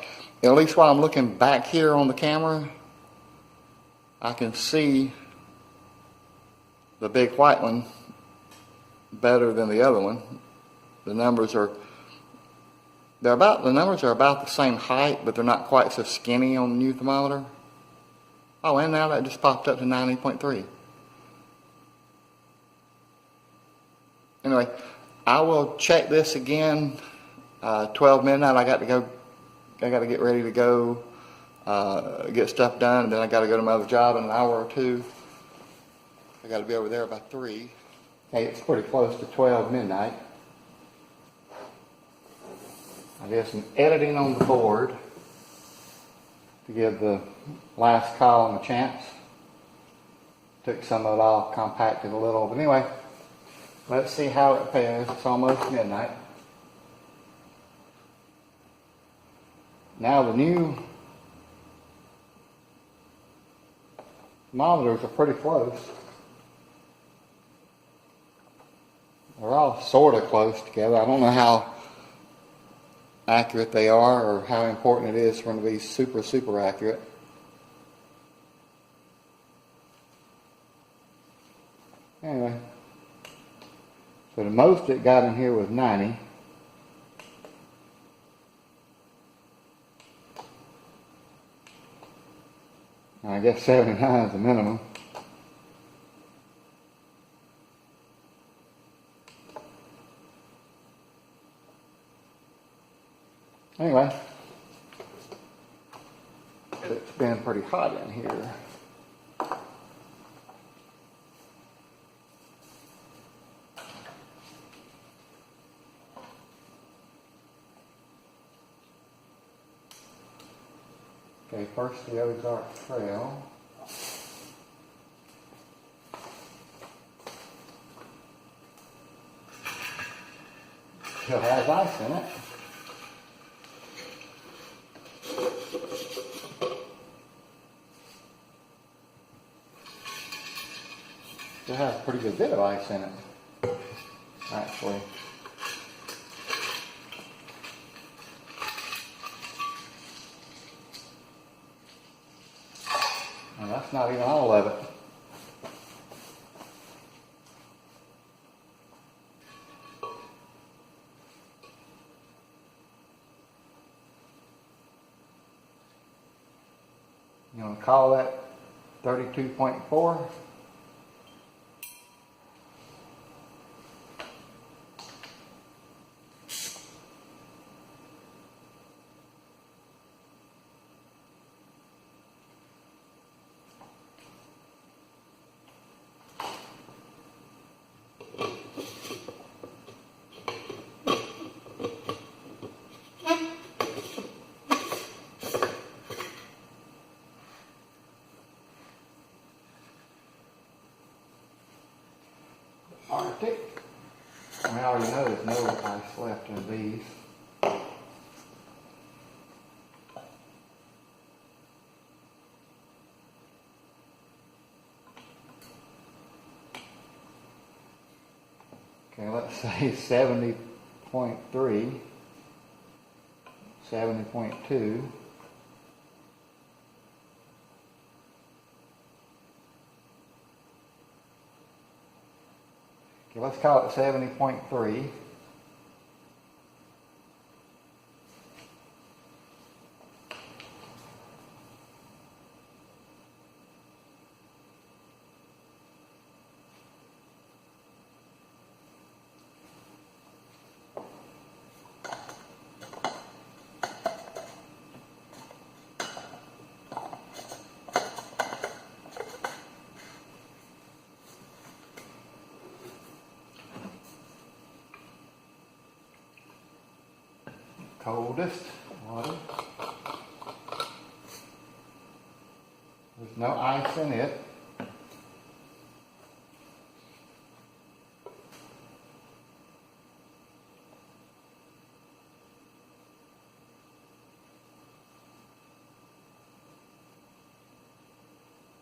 at least while I'm looking back here on the camera, I can see the big white one better than the other one. The numbers are about the same height, but they're not quite so skinny on the new thermometer. Oh, and now that just popped up to 90.3. Anyway, I will check this again. 12 midnight. I got to get ready to go, get stuff done, and then I got to go to my other job in an hour or two. I got to be over there by 3. Okay, it's pretty close to 12 midnight. I did some editing on the board to give the last column a chance. Took some of it off, compacted a little, but anyway, let's see how it fares. It's almost midnight. Now the new thermometers are pretty close. They're all sort of close together. I don't know how accurate they are or how important it is for them to be super, super accurate. Anyway, so the most it got in here was 90. I guess 79 is the minimum. Anyway, it's been pretty hot in here. Okay, first the Ozark Trail. Still has ice in it. Still has a pretty good bit of ice in it, actually. And that's not even all of it. You want to call that 32.4? RTIC. I already know there's no ice left in these. Okay, let's say 70.3, 70.2. Okay, let's call it 70.3. Coldest water. There's no ice in it.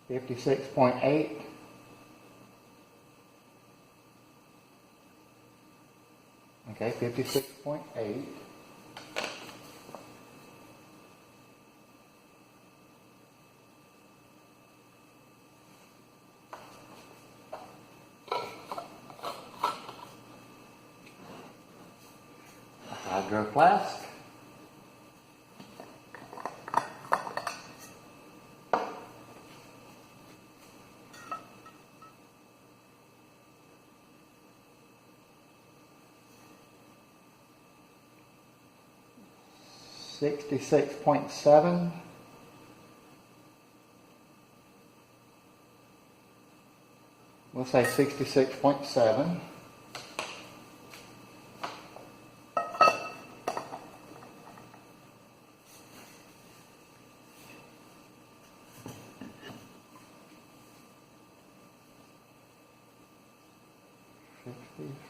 $56.8. Okay, 56.8. Hydro Flask. $66.7. We'll say 66.7.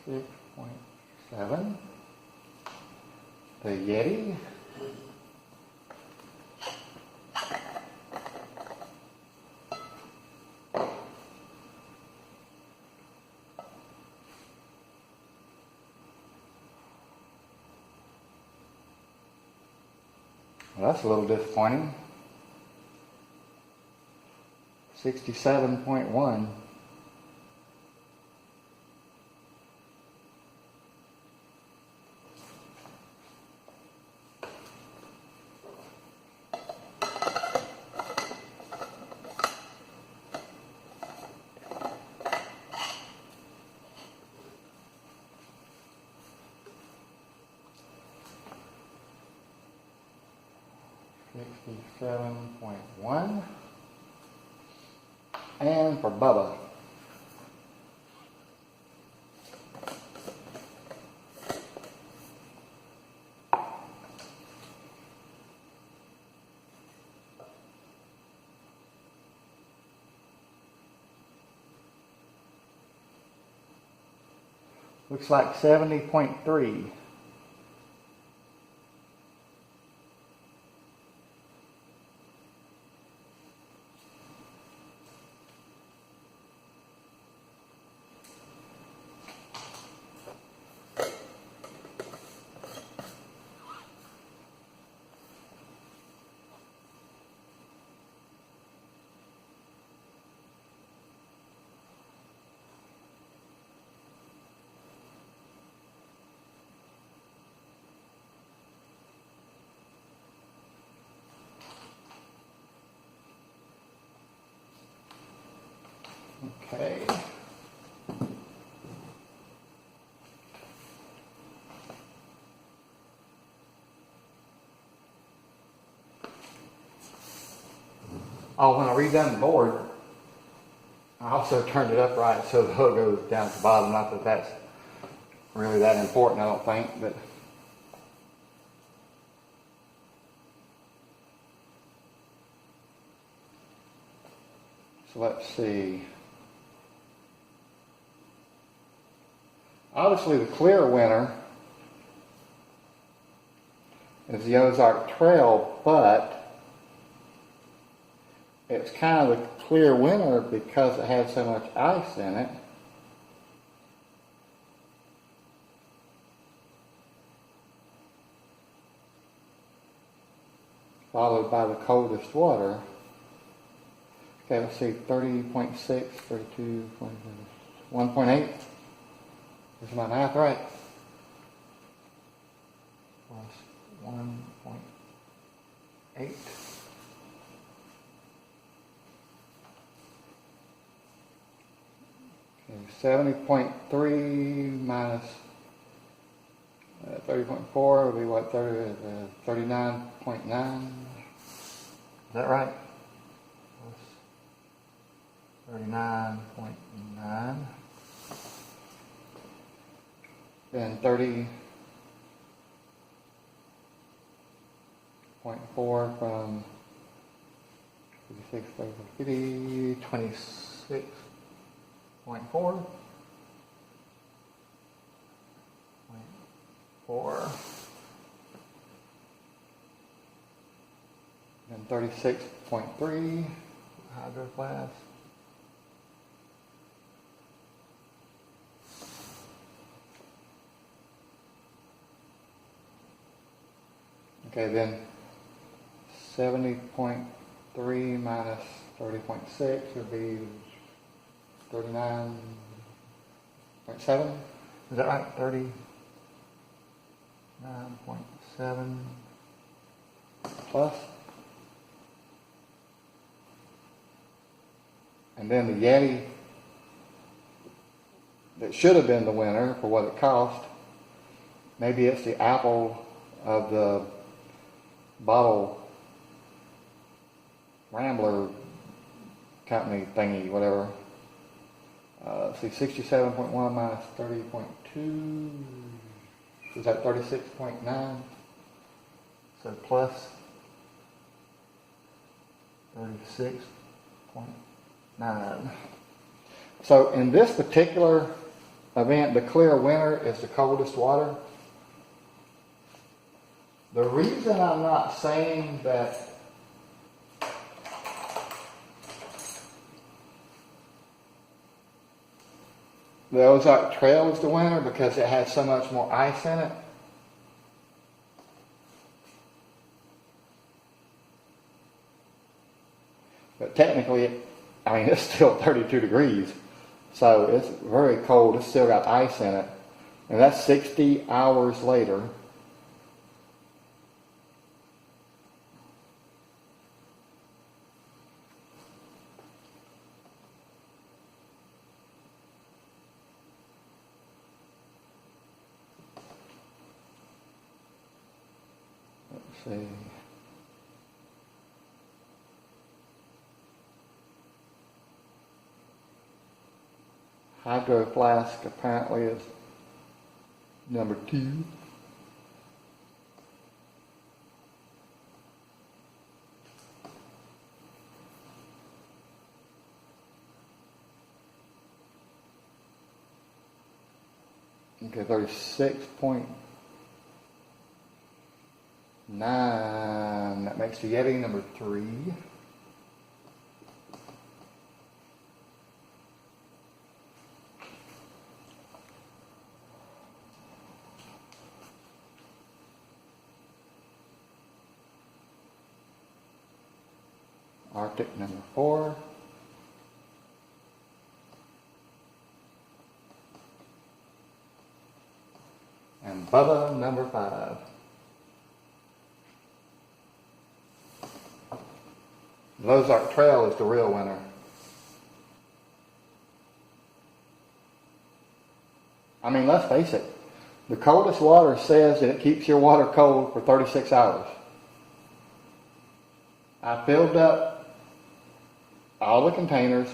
$66.7. The YETI. Well, that's a little disappointing. 67.1. $67.1. And for Bubba. Looks like 70.3. Okay. Oh, when I redone the board, I also turned it upright so the hook goes down to the bottom. Not that that's really that important, I don't think, but so let's see. Obviously, the clear winner is the Ozark Trail, but it's kind of the clear winner because it had so much ice in it. Followed by the coldest water. Okay, let's see, 30.6, 32, 1.8. Is my math right? Plus 1.8. Okay, 70.3 minus 30.4 would be what, 39.9? Is that right? 39.9. Then 30, 0.4 from 56 over 50, 26.4. 0.4. And 36.3 hydro flask. Okay, then 70.3 minus 30.6 would be 39.7. Is that right? 39.7 plus. And then the YETI that should have been the winner for what it cost, maybe it's the apple of the bottle Rambler company thingy, whatever. See, 67.1 minus 30.2, is that 36.9? So plus 36.9. So in this particular event, the clear winner is the coldest water. The reason I'm not saying that the Ozark Trail is the winner because it has so much more ice in it. But technically, it's still 32 degrees. So it's very cold. It's still got ice in it. And that's 60 hours later. Let's see. Hydro Flask apparently is number 2. Okay, 36.9. That makes the YETI number 3. RTIC number 4. And Bubba number 5. The Ozark Trail is the real winner. I mean, let's face it. The coldest water says that it keeps your water cold for 36 hours. I filled up all the containers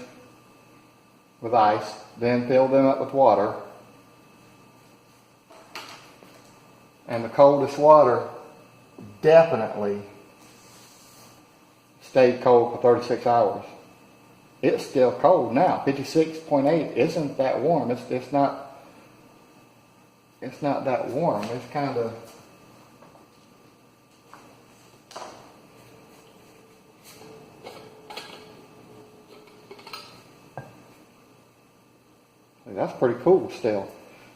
with ice, then filled them up with water. And the coldest water definitely stayed cold for 36 hours. It's still cold now. 56.8 isn't that warm. It's not that warm. It's kind of that's pretty cool still.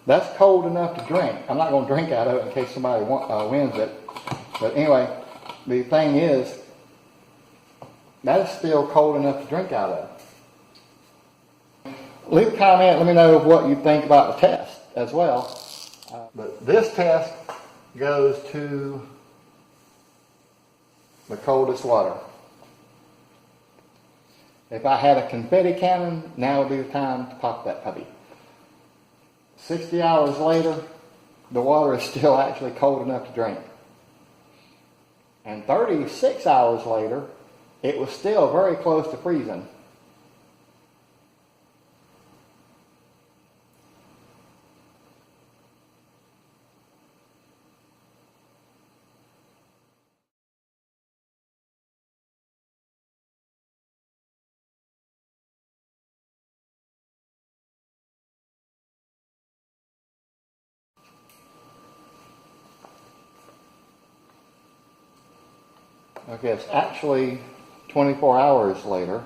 That's cold enough to drink. I'm not going to drink out of it in case somebody wins it. But anyway, the thing is, that is still cold enough to drink out of. Leave a comment. Let me know what you think about the test as well. But this test goes to the coldest water. If I had a confetti cannon, now would be the time to pop that puppy. 60 hours later, the water is still actually cold enough to drink. And 36 hours later, it was still very close to freezing. Okay, it's actually 24 hours later.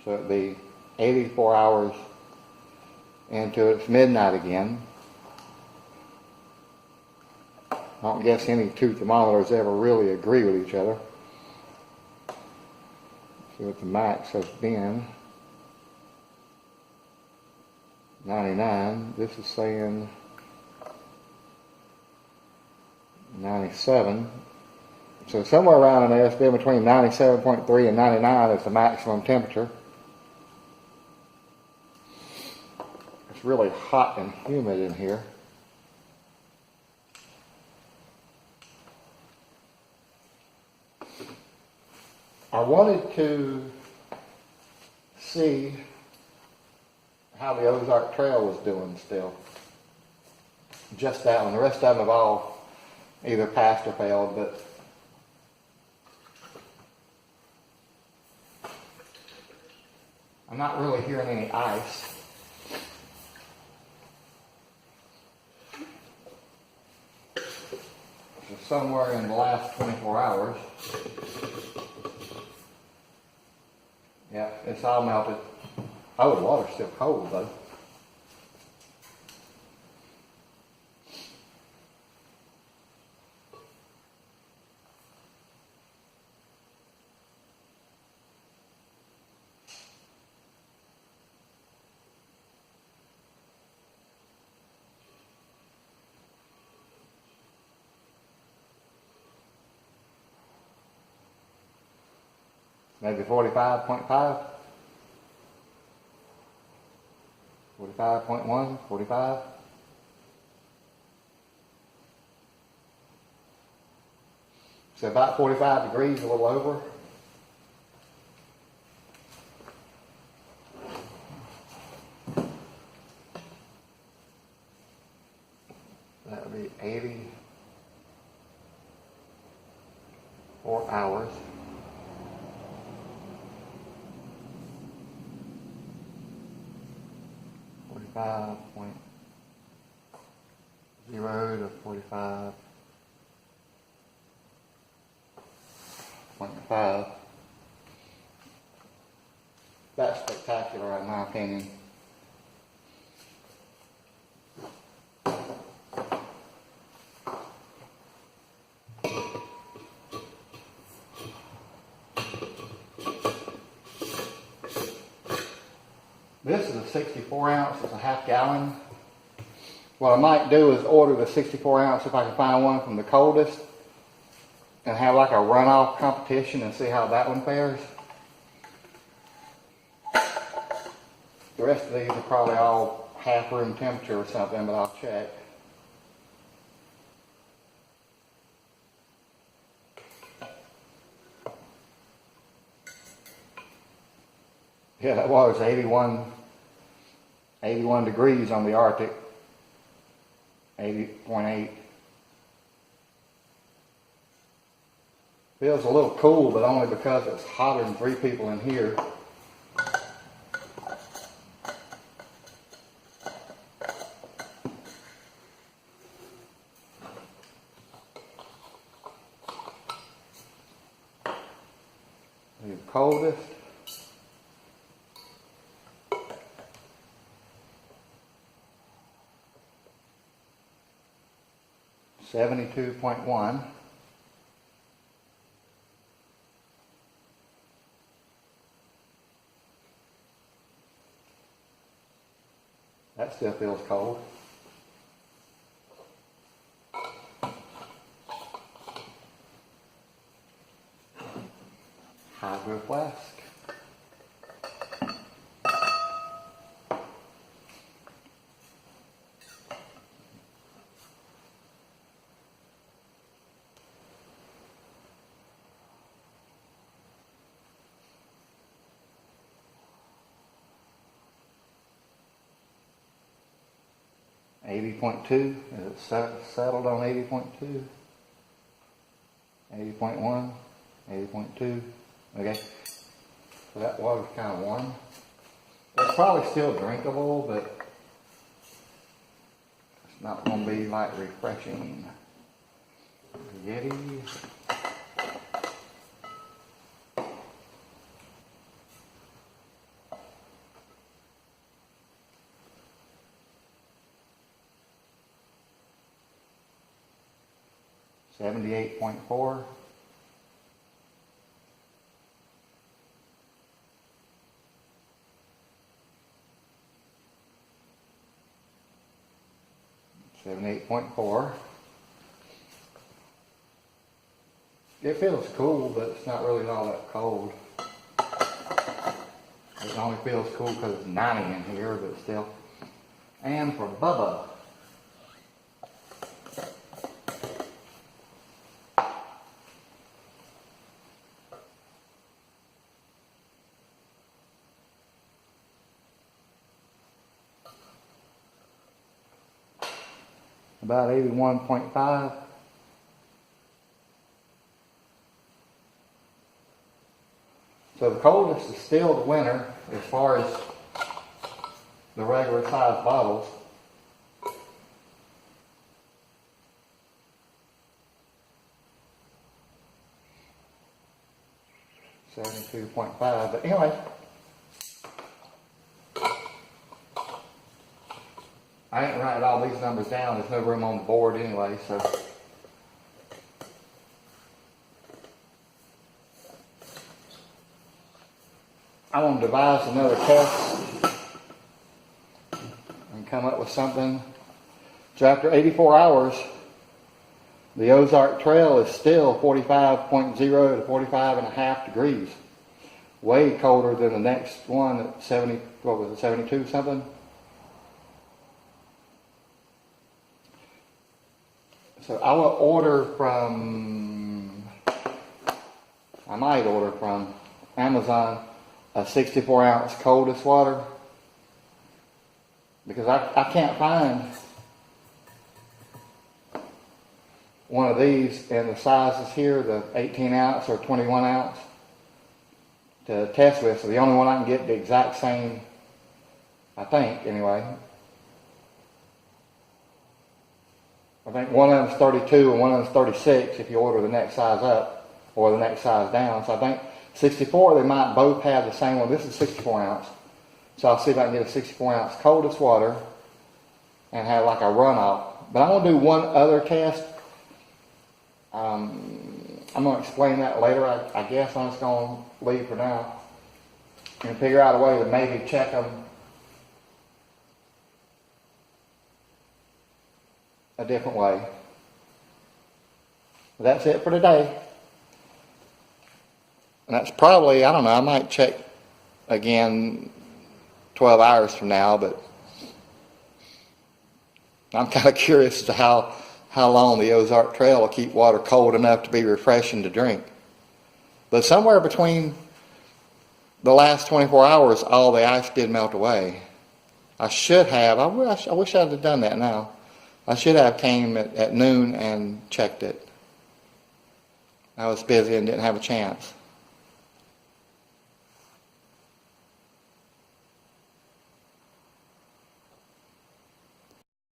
So it'd be 84 hours into it. It's midnight again. I don't guess any two thermometers ever really agree with each other. See what the max has been. 99. This is saying 97. So somewhere around in there, it's been between 97.3 and 99 is the maximum temperature. It's really hot and humid in here. I wanted to see how the Ozark Trail was doing still. Just that one. The rest of them have all either passed or failed, but I'm not really hearing any ice. So somewhere in the last 24 hours, yeah, it's all melted. Oh, the water's still cold though. Maybe 45.5, 45.1, 45. So about 45 degrees, a little over. That would be 84 hours. 45.0 to 45.5. That's spectacular in my opinion. This is a 64 ounce, it's a half gallon. What I might do is order the 64 ounce if I can find one from the Coldest and have like a runoff competition and see how that one fares. The rest of these are probably all half room temperature or something, but I'll check. Yeah, that water's 81 degrees on the Arctic. 80.8. Feels a little cool, but only because it's hotter than 3 people in here. The Coldest. 72.1. That still feels cold. Hydro Flask. .2, is it settled on 80.2? 80.1, 80.2, okay. So that water's kind of warm. It's probably still drinkable, but it's It's not going to be like refreshing. YETI. $78.4. $78.4. It feels cool, but it's not really all that cold. It only feels cool because it's 90 in here, but still. And for Bubba, about 81.5. So the Coldest is still the winner as far as the regular size bottles. $72.5, but anyway, I ain't writing all these numbers down. There's no room on the board anyway, so. I want to devise another test and come up with something. So after 84 hours, the Ozark Trail is still 45.0 to 45.5 degrees. Way colder than the next one at 70, what was it, 72 something? So I will order from, I might order from Amazon a 64-ounce Coldest water, because I can't find one of these in the sizes here, the 18-ounce or 21-ounce, to test with. So the only one I can get the exact same, I think, anyway. I think one of them's 32 and one of them's 36 if you order the next size up or the next size down. So I think 64, they might both have the same one. This is 64 ounce. So I'll see if I can get a 64 ounce Coldest water and have like a runoff. But I'm going to do one other test. I'm going to explain that later. I guess I'm just going to leave for now and figure out a way to maybe check them a different way. But that's it for today. And that's probably, I don't know, I might check again 12 hours from now, but I'm kind of curious as to how long the Ozark Trail will keep water cold enough to be refreshing to drink. But somewhere between the last 24 hours, all the ice did melt away. I should have, I wish I'd have done that now. I should have came at noon and checked it. I was busy and didn't have a chance.